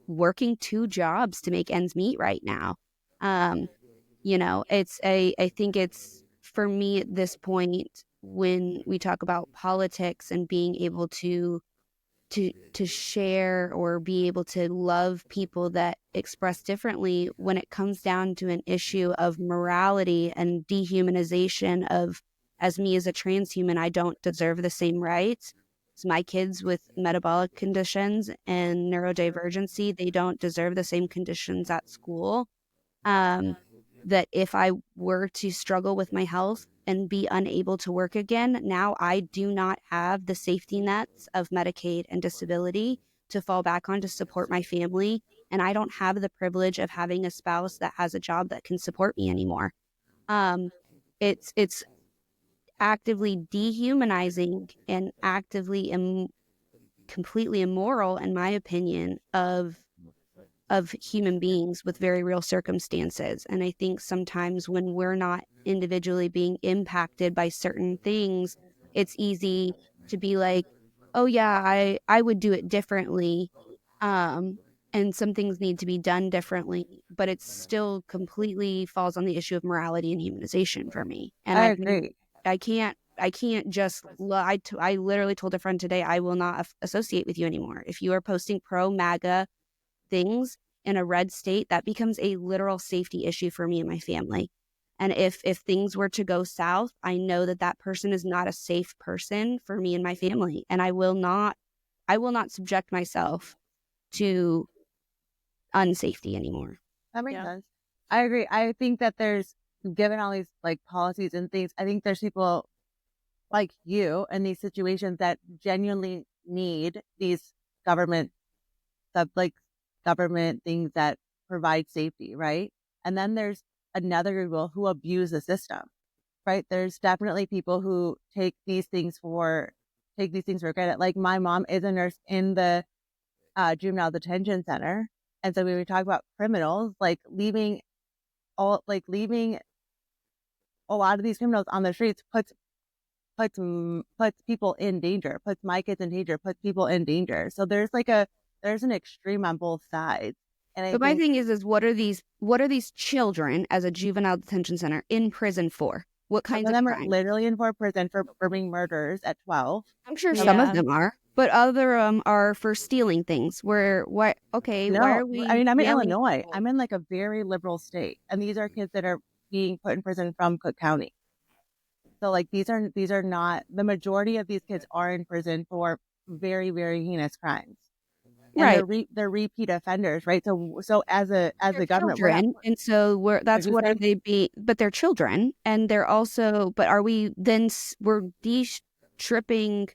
working 2 jobs to make ends meet right now. You know, I think it's, for me at this point, when we talk about politics and being able to share or be able to love people that express differently, when it comes down to an issue of morality and dehumanization of, as me as a transhuman, I don't deserve the same rights as my kids with metabolic conditions and neurodivergency. They don't deserve the same conditions at school. That if I were to struggle with my health and be unable to work again, now I do not have the safety nets of Medicaid and disability to fall back on to support my family. And I don't have the privilege of having a spouse that has a job that can support me anymore. It's actively dehumanizing and actively completely immoral, in my opinion, of human beings with very real circumstances. And I think sometimes when we're not individually being impacted by certain things, it's easy to be like, oh yeah, I would do it differently. And some things need to be done differently, but it still completely falls on the issue of morality and humanization for me. And I agree. I can't just, I literally told a friend today, I will not associate with you anymore. If you are posting pro MAGA things in a red state, that becomes a literal safety issue for me and my family. And if things were to go south, I know that person is not a safe person for me and my family. And I will not subject myself to unsafety anymore. That makes sense. I agree. I think that given all these like policies and things, I think there's people like you in these situations that genuinely need these government things that provide safety, right? And then there's another group of people who abuse the system, right? There's definitely people who take these things for granted. Like my mom is a nurse in the juvenile detention center, and so when we talk about criminals, leaving a lot of these criminals on the streets puts people in danger, puts my kids in danger, puts people in danger. So there's an extreme on both sides. And my thing is what are these children as a juvenile detention center in prison for? What kinds of them crimes? Are literally in for prison for being murderers at 12. I'm sure some of them are, but other are for stealing things. Why are we? I mean, I'm in Illinois. I'm in a very liberal state, and these are kids that are being put in prison from Cook County. So these are not, the majority of these kids are in prison for very, very heinous crimes. And right, they're repeat offenders, right? So as a government, and so what are they be? But they're children, and they're also. But are we then? We're stripping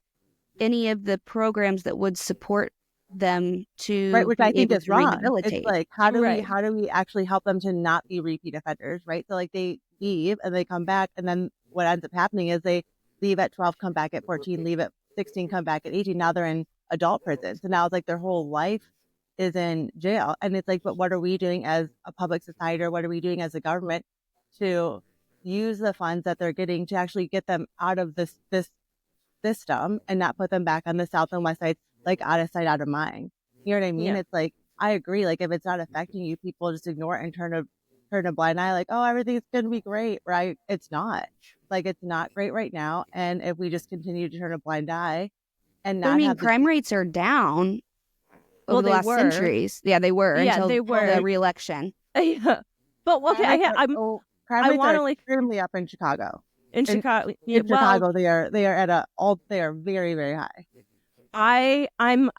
any of the programs that would support them to right, which I think is wrong. Rehabilitate. It's how do we actually help them to not be repeat offenders, right? So they leave and they come back, and then what ends up happening is they leave at 12, come back at 14, leave at 16, come back at 18. Now they're in adult prison. So now it's their whole life is in jail. And it's but what are we doing as a public society, or what are we doing as a government to use the funds that they're getting to actually get them out of this system and not put them back on the south and west side, out of sight, out of mind? You know what I mean? Yeah. It's like, I agree. Like, if it's not affecting you, people just ignore it and turn a blind eye. Like, oh, everything's going to be great, right? It's not. Like, it's not great right now. And if we just continue to turn a blind eye and I not mean, have the crime rates are down over Well, the they last were. centuries. Yeah, they were Yeah, until they were. the re-election. Yeah. But okay, crime rates I want to like extremely up in Chicago. in Chicago. In Well, Chicago, they are they are very, very high. I'm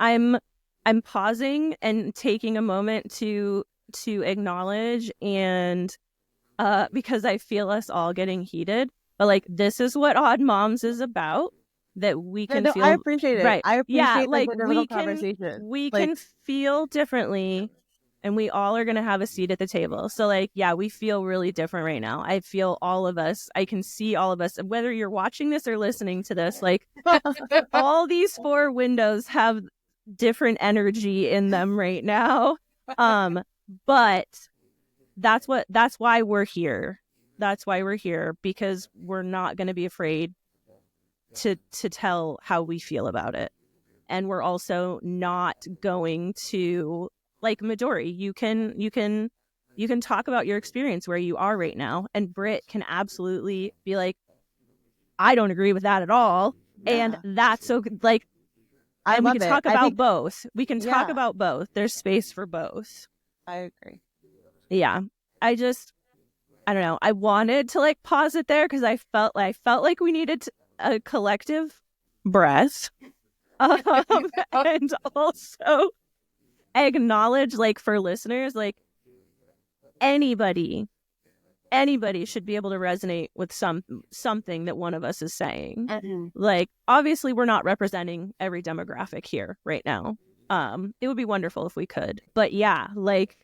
pausing and taking a moment to acknowledge and because I feel us all getting heated. But like this is what Odd Moms is about. That we can feel. I appreciate it. Right. I appreciate like the difficult conversation. We can feel differently, and we all are gonna have a seat at the table. So like, yeah, we feel really different right now. I feel all of us. I can see all of us. Whether you're watching this or listening to this, like all these 4 windows have different energy in them right now. But that's why we're here. That's why we're here, because we're not going to be afraid to tell how we feel about it. And we're also not going to, like Midori, you can talk about your experience where you are right now, and Britt can absolutely be like, I don't agree with that at all. Yeah. And that's so like, and we can talk about both. We can talk about both. There's space for both. I agree. Yeah. I don't know. I wanted to like pause it there because I felt like we needed a collective breath. And also acknowledge, like, for listeners, like anybody should be able to resonate with something that one of us is saying. Mm-hmm. Like, obviously we're not representing every demographic here right now. It would be wonderful if we could. But yeah, like,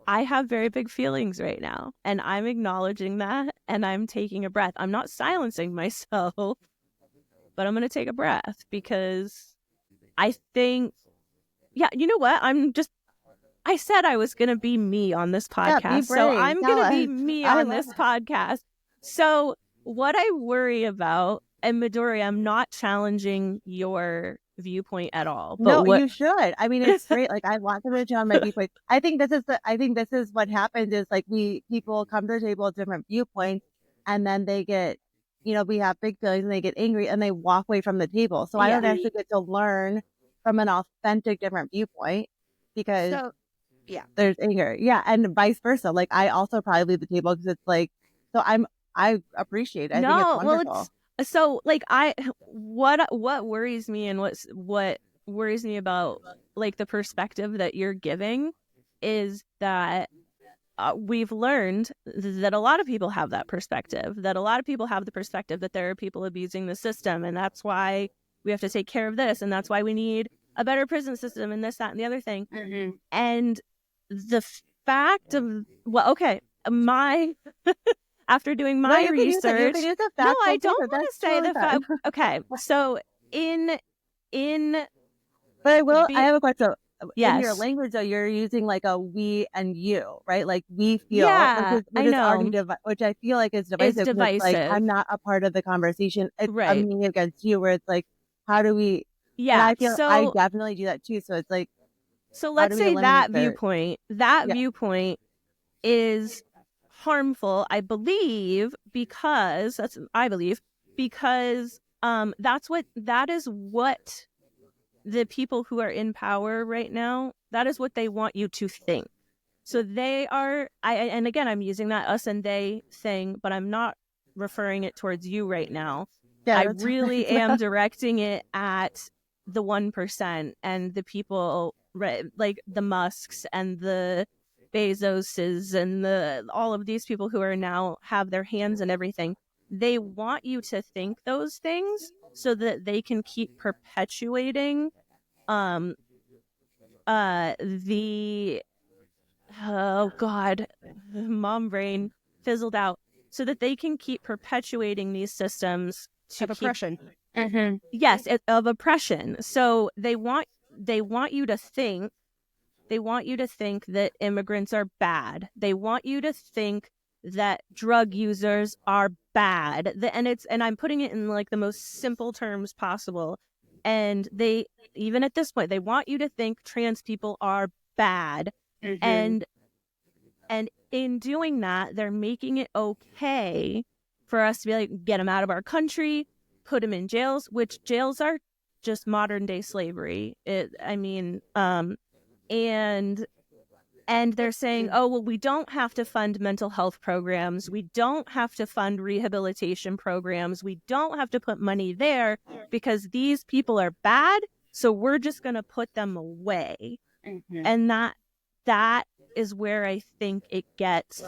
I have very big feelings right now, and I'm acknowledging that, and I'm taking a breath. I'm not silencing myself, but I'm going to take a breath because I think, yeah, you know what? I said I was going to be me on this podcast, so I'm going to be me on this podcast. So what I worry about, and Midori, I'm not challenging your viewpoint at all. But you should. I mean, it's great. Like, I want them to challenge my viewpoint. I think this is what happens is, like, people come to the table with different viewpoints, and then they get, we have big feelings and they get angry and they walk away from the table. So I don't actually get to learn from an authentic different viewpoint because there's anger. Yeah. And vice versa. Like, I also probably leave the table because it's like, so I appreciate it. I think it's wonderful. So like what worries me and what worries me about like the perspective that you're giving is that we've learned that a lot of people have that perspective, that a lot of people have the perspective that there are people abusing the system, and that's why we have to take care of this, and that's why we need a better prison system, and this, that, and the other thing. Mm-hmm. And the fact of, well, okay, after doing my research, no, I don't want to say the fact. Okay, so but I have a question. Yes. In your language, though, you're using like a we and you, right? Like, we feel, which I feel like is divisive. It's divisive. Like, I'm not a part of the conversation. I'm me against you, where it's like, how do we? Yeah, and I feel I definitely do that too. So it's like, so let's say that viewpoint is harmful, I believe, because that is what the people who are in power right now, that is what they want you to think. So they are, and again, I'm using that us and they thing, but I'm not referring it towards you right now. Yeah, I really am directing it at the 1% and the people, like the Musks and the Bezoses and all of these people who are now have their hands in everything. They want you to think those things so that they can keep perpetuating oh god, mom brain fizzled out, so that they can keep perpetuating these systems of oppression. Mm-hmm. Yes, of oppression. So they want you to think that immigrants are bad. They want you to think that drug users are bad. And I'm putting it in like the most simple terms possible. And they, even at this point, they want you to think trans people are bad. And in doing that, they're making it okay for us to be like, get them out of our country, put them in jails, which jails are just modern day slavery. And they're saying, oh, well, we don't have to fund mental health programs. We don't have to fund rehabilitation programs. We don't have to put money there because these people are bad. So we're just going to put them away. And that is where I think it gets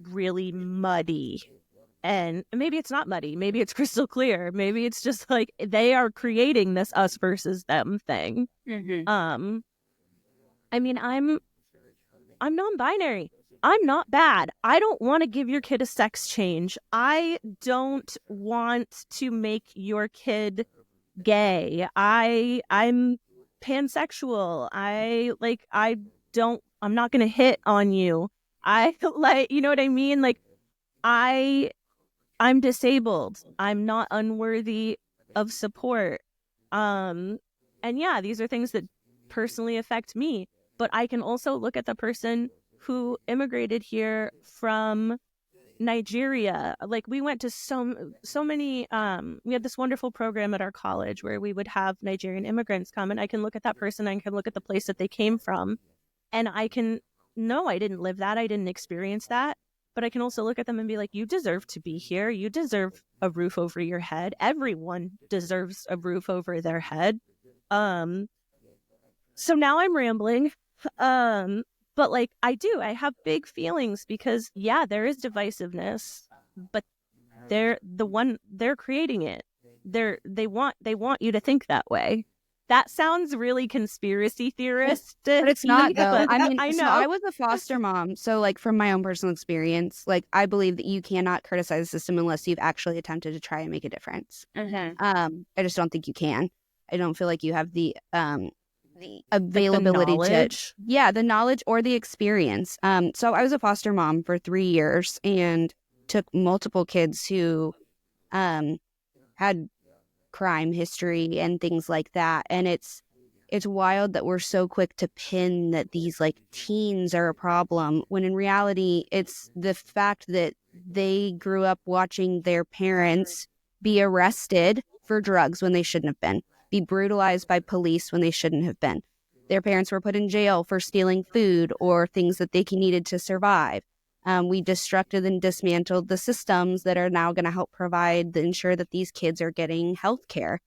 really muddy. And maybe it's not muddy. Maybe it's crystal clear. Maybe it's just like they are creating this us versus them thing. I mean, I'm non-binary. I'm not bad. I don't want to give your kid a sex change. I don't want to make your kid gay. I'm pansexual. I'm not going to hit on you. You know what I mean? Like, I'm disabled. I'm not unworthy of support. And yeah, these are things that personally affect me. But I can also look at the person who immigrated here from Nigeria. Like, we went to so many, we had this wonderful program at our college where we would have Nigerian immigrants come, and I can look at that person, I can look at the place that they came from, and I didn't live that, I didn't experience that, but I can also look at them and be like, you deserve to be here, you deserve a roof over your head, everyone deserves a roof over their head. So now I'm rambling. But like, I have big feelings because yeah, there is divisiveness, but they're creating it. They want you to think that way. That sounds really conspiracy theorist, but it's not though. I mean, I know. So I was a foster mom, so like from my own personal experience, like I believe that you cannot criticize the system unless you've actually attempted to try and make a difference. I just don't think you can. I don't feel like you have the availability the knowledge or the experience. So I was a foster mom for 3 years and took multiple kids who had crime history and things like that. And it's wild that we're so quick to pin that these like teens are a problem when in reality it's the fact that they grew up watching their parents be arrested for drugs when they shouldn't have been, be brutalized by police when they shouldn't have been. Their parents were put in jail for stealing food or things that they needed to survive. We destructed and dismantled the systems that are now going to help ensure that these kids are getting health care.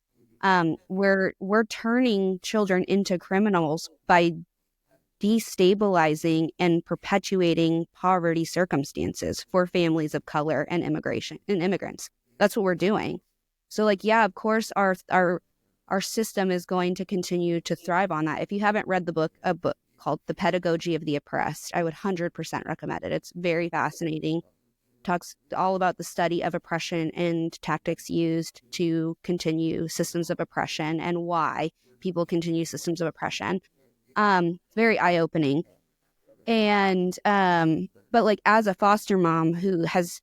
We're turning children into criminals by destabilizing and perpetuating poverty circumstances for families of color and immigrants. That's what we're doing. So like, yeah, of course, our system is going to continue to thrive on that. If you haven't read a book called The Pedagogy of the Oppressed, I would 100% recommend it. It's very fascinating. Talks all about the study of oppression and tactics used to continue systems of oppression and why people continue systems of oppression. Very eye-opening. And but like as a foster mom who has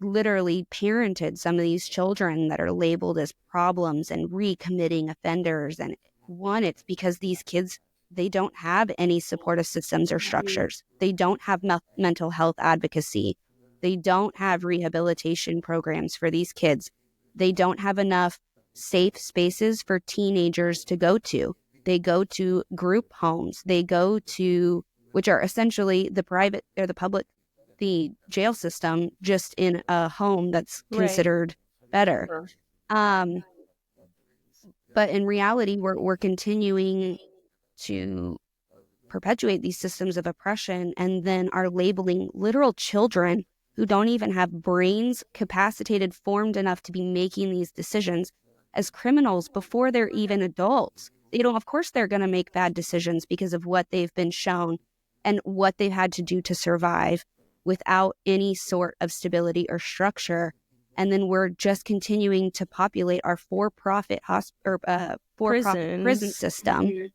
literally parented some of these children that are labeled as problems and recommitting offenders, and it's because these kids, they don't have any supportive systems or structures. They don't have mental health advocacy. They don't have rehabilitation programs for these kids. They don't have enough safe spaces for teenagers to go to. They go to group homes. They go to, which are essentially the private or the public, the jail system, just in a home that's considered better. But in reality, we're continuing to perpetuate these systems of oppression and then are labeling literal children who don't even have brains capacitated, formed enough to be making these decisions as criminals before they're even adults. Of course they're going to make bad decisions because of what they've been shown and what they've had to do to survive without any sort of stability or structure. And then we're just continuing to populate our for-profit prison system,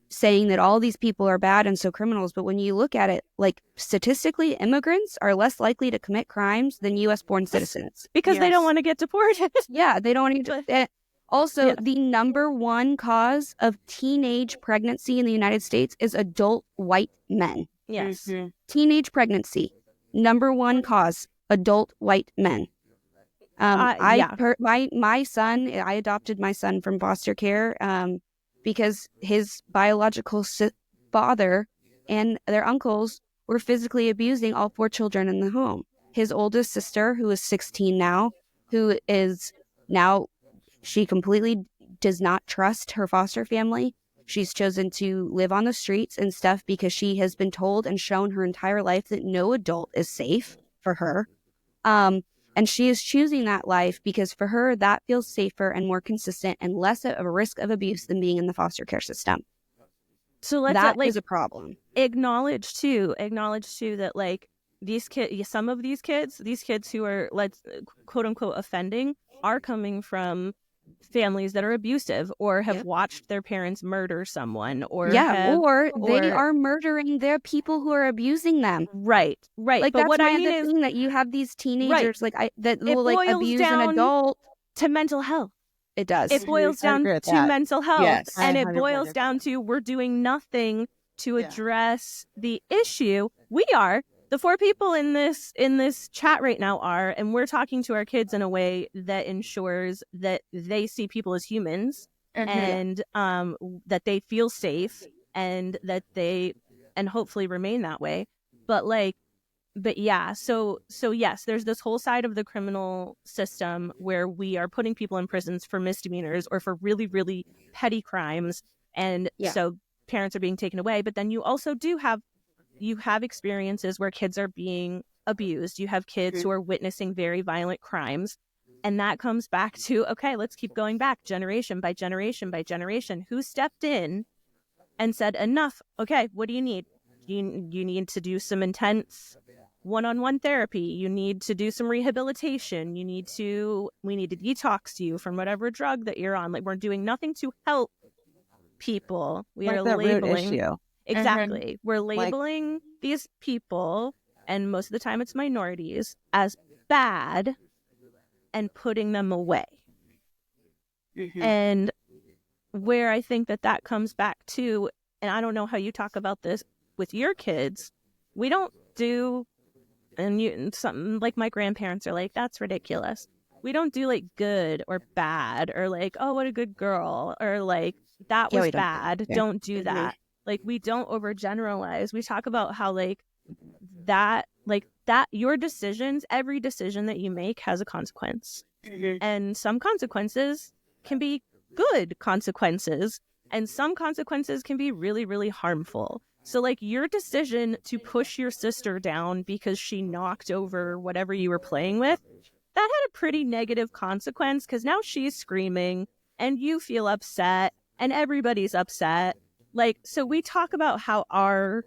saying that all these people are bad and so criminals. But when you look at it, like statistically, immigrants are less likely to commit crimes than U.S.-born citizens. Because they don't want to get deported. Yeah, they don't want to. Also, the number one cause of teenage pregnancy in the United States is adult white men. Yes. Teenage pregnancy, number one cause, adult white men. My son, I adopted my son from foster care because his biological father and their uncles were physically abusing all 4 children in the home. His oldest sister, who is 16 now, who is now, she completely does not trust her foster family. She's chosen to live on the streets and stuff because she has been told and shown her entire life that no adult is safe for her. And she is choosing that life because for her, that feels safer and more consistent and less of a risk of abuse than being in the foster care system. So that is a problem. Acknowledge too that like these kids, some of these kids who are, let's quote unquote, offending, are coming from families that are abusive or have watched their parents murder someone, or they are murdering their people who are abusing them. Right. Like, but what I mean is that you have these teenagers that will like abuse an adult to mental health. It does. It boils down to mental health. Yes. And it boils down to we're doing nothing to address the issue. We are. The 4 people in this chat right now are, and we're talking to our kids in a way that ensures that they see people as humans and that they feel safe and that they, and hopefully remain that way. But yes, there's this whole side of the criminal system where we are putting people in prisons for misdemeanors or for really, really petty crimes. And so parents are being taken away. But then you also have experiences where kids are being abused. You have kids who are witnessing very violent crimes. And that comes back to, okay, let's keep going back generation by generation by generation. Who stepped in and said, enough? Okay, what do you need? You need to do some intense one-on-one therapy. You need to do some rehabilitation. We need to detox you from whatever drug that you're on. Like, we're doing nothing to help people. We are labeling issue. Exactly. We're labeling these people, and most of the time it's minorities, as bad and putting them away. And where I think that comes back to, and I don't know how you talk about this with your kids, we don't do, and something like my grandparents are like, that's ridiculous. We don't do like good or bad or like, oh, what a good girl, or like that was bad. Don't do that. Like, we don't overgeneralize. We talk about how that your decisions, every decision that you make has a consequence. And some consequences can be good consequences, and some consequences can be really, really harmful. So like your decision to push your sister down because she knocked over whatever you were playing with, that had a pretty negative consequence because now she's screaming and you feel upset and everybody's upset. Like, so we talk about how our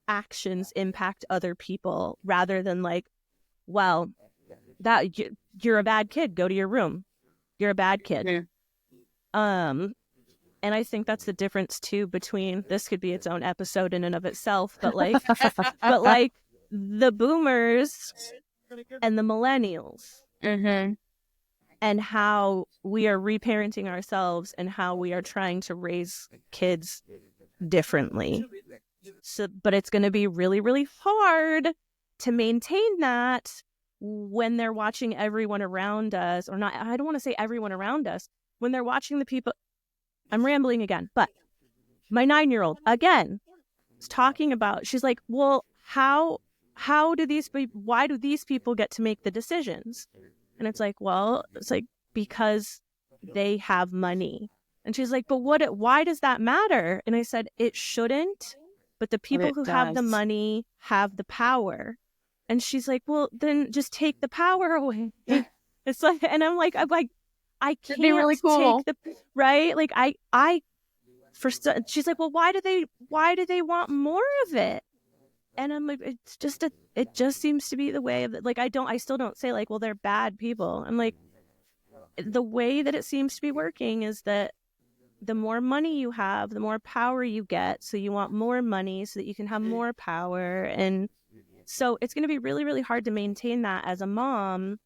actions impact other people rather than like, well, that you're a bad kid, go to your room. You're a bad kid. And I think that's the difference too between, this could be its own episode in and of itself, but like the boomers and the millennials, and how we are reparenting ourselves and how we are trying to raise kids differently. So, but it's going to be really, really hard to maintain that when they're watching everyone around us, or not, I don't want to say everyone around us, when they're watching the people. I'm rambling again, but my 9-year-old, again, is talking about, she's like, well, why do these people get to make the decisions? And it's like, well, it's like, because they have money. And she's like, but why does that matter? And I said, it shouldn't, but the people who have the money have the power. And she's like, well, then just take the power away. It's like, and I'm like, I can't really take the, right? Like she's like, well, why do they want more of it? And I'm like, it just seems to be the way of it. Like, I still don't say like, well, they're bad people. I'm like, the way that it seems to be working is that the more money you have, the more power you get. So you want more money so that you can have more power. And so it's going to be really, really hard to maintain that as a mom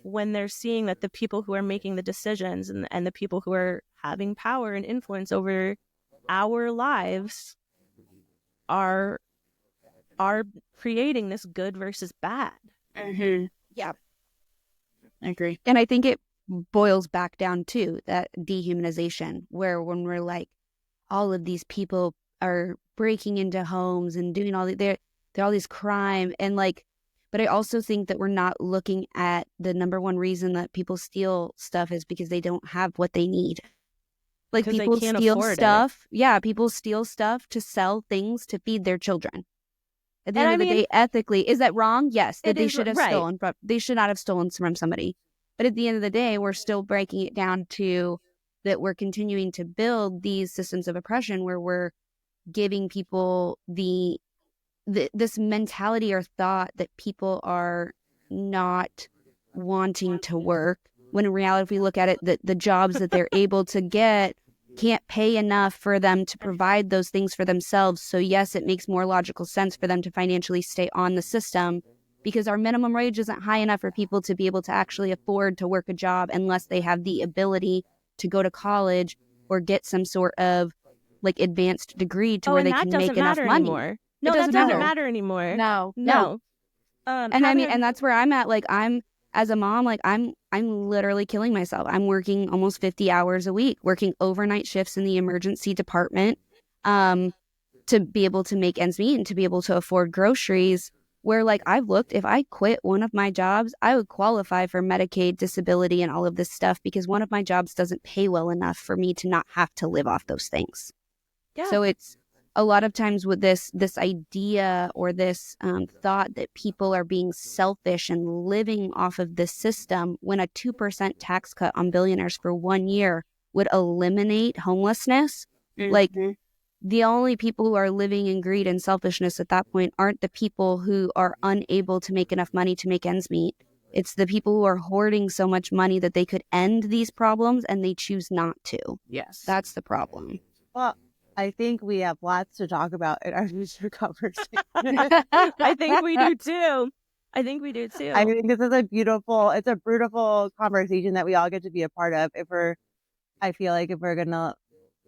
when they're seeing that the people who are making the decisions and the people who are having power and influence over our lives are creating this good versus bad. Yeah, I agree. and I think it boils back down to that dehumanization, where when we're like, all of these people are breaking into homes and doing all they're all these crime, and like, but I also think that we're not looking at the number one reason that people steal stuff is because they don't have what they need. Like, 'Cause they people can't steal afford it. stuff. Yeah, people steal stuff to sell things to feed their children. At the And end I of the mean, day, ethically, is that wrong? Yes, that it they is should have right. stolen from. They should not have stolen from somebody. But at the end of the day, we're still breaking it down to that we're continuing to build these systems of oppression where we're giving people this mentality or thought that people are not wanting to work, when in reality, if we look at it, the jobs that they're able to get can't pay enough for them to provide those things for themselves. So yes, it makes more logical sense for them to financially stay on the system, because our minimum wage isn't high enough for people to be able to actually afford to work a job unless they have the ability to go to college or get some sort of like advanced degree to where and they that can doesn't make enough matter money. anymore. No, It that doesn't doesn't matter. matter anymore. No. And I mean, and that's where I'm at. Like, I'm, as a mom, like I'm literally killing myself. I'm working almost 50 hours a week, working overnight shifts in the emergency department, to be able to make ends meet and to be able to afford groceries. Where, like, I've looked, if I quit one of my jobs, I would qualify for Medicaid, disability, and all of this stuff, because one of my jobs doesn't pay well enough for me to not have to live off those things. Yeah. So it's a lot of times with this idea or this thought that people are being selfish and living off of this system, when a 2% tax cut on billionaires for 1 year would eliminate homelessness. Like, the only people who are living in greed and selfishness at that point aren't the people who are unable to make enough money to make ends meet. It's the people who are hoarding so much money that they could end these problems and they choose not to. Yes. That's the problem. Well, I think we have lots to talk about in our future conversation. I think we do too. I think this is it's a beautiful conversation that we all get to be a part of. I feel like if we're gonna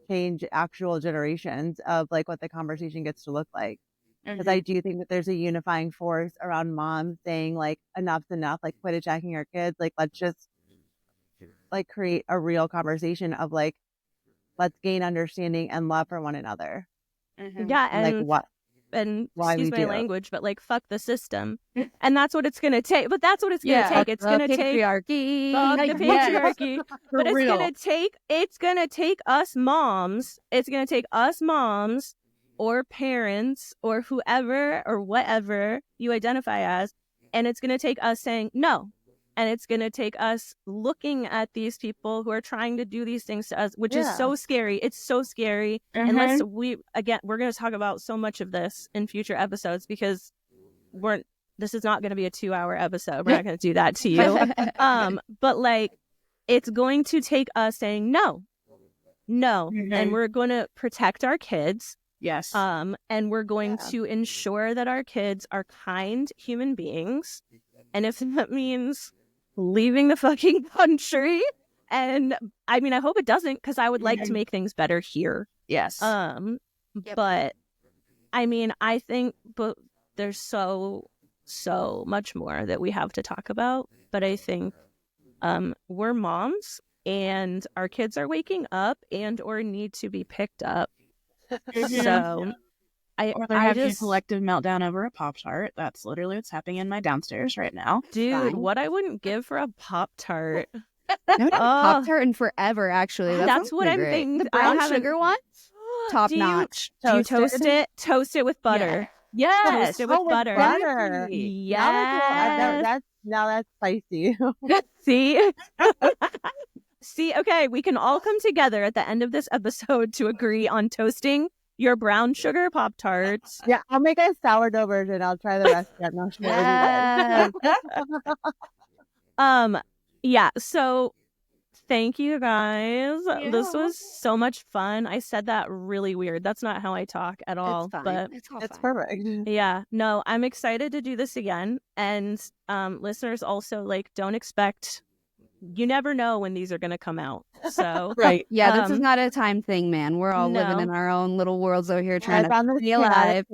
change actual generations of like what the conversation gets to look like, because I do think that there's a unifying force around moms saying like enough's enough, like quit attacking our kids, like let's just like create a real conversation of like let's gain understanding and love for one another. Yeah, and like what and why excuse we my do. language, but like fuck the system. And that's what it's gonna take. But that's what it's gonna take. It's gonna take patriarchy. fuck the patriarchy. For But real. it's gonna take us moms. It's gonna take us moms or parents or whoever or whatever you identify as, and it's gonna take us saying no. And it's going to take us looking at these people who are trying to do these things to us, which is so scary. It's so scary. Unless we're going to talk about so much of this in future episodes, because this is not going to be a 2-hour episode. We're not going to do that to you. But like, it's going to take us saying no. And we're going to protect our kids. Yes. And we're going to ensure that our kids are kind human beings. And if that means leaving the fucking country, and I mean, I hope it doesn't, because I would like to make things better here. Yes. But I mean, I think there's so much more that we have to talk about. But I think we're moms, and our kids are waking up and or need to be picked up. So or they're having a collective meltdown over a Pop-Tart. That's literally what's happening in my downstairs right now. Dude, what I wouldn't give for a Pop-Tart. I haven't had Pop-Tart in forever, actually. That's what I'm thinking. The brown sugar one? Top notch. Do you toast it? Toast it with butter. Yes. Toast it with butter. Yes. Now that's spicy. See? See, okay, we can all come together at the end of this episode to agree on toasting your brown sugar Pop-Tarts. Yeah, I'll make a sourdough version. I'll try the rest. I'm not sure. Yeah. Yeah, so Thank you guys. This was so much fun. I said that really weird. That's not how I talk at all. It's fine. But It's perfect. yeah, no, I'm excited to do this again. And listeners also, like, don't expect, you never know when these are going to come out. So Right. Yeah, this is not a time thing, man. We're all living in our own little worlds over here trying to be alive.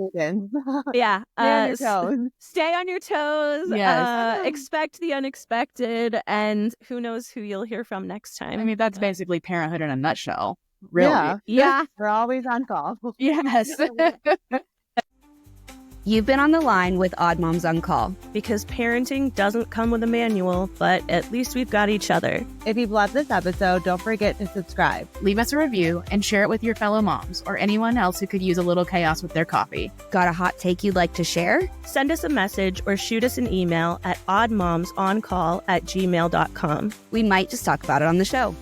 Yeah. Stay on your toes. Stay on your toes. Yes. Expect the unexpected. And who knows who you'll hear from next time. I mean, that's basically parenthood in a nutshell. Really. Yeah. We're always on call. Yes. You've been on the line with Odd Moms on Call. Because parenting doesn't come with a manual, but at least we've got each other. If you've loved this episode, don't forget to subscribe. Leave us a review and share it with your fellow moms or anyone else who could use a little chaos with their coffee. Got a hot take you'd like to share? Send us a message or shoot us an email at oddmomsoncall@gmail.com. We might just talk about it on the show.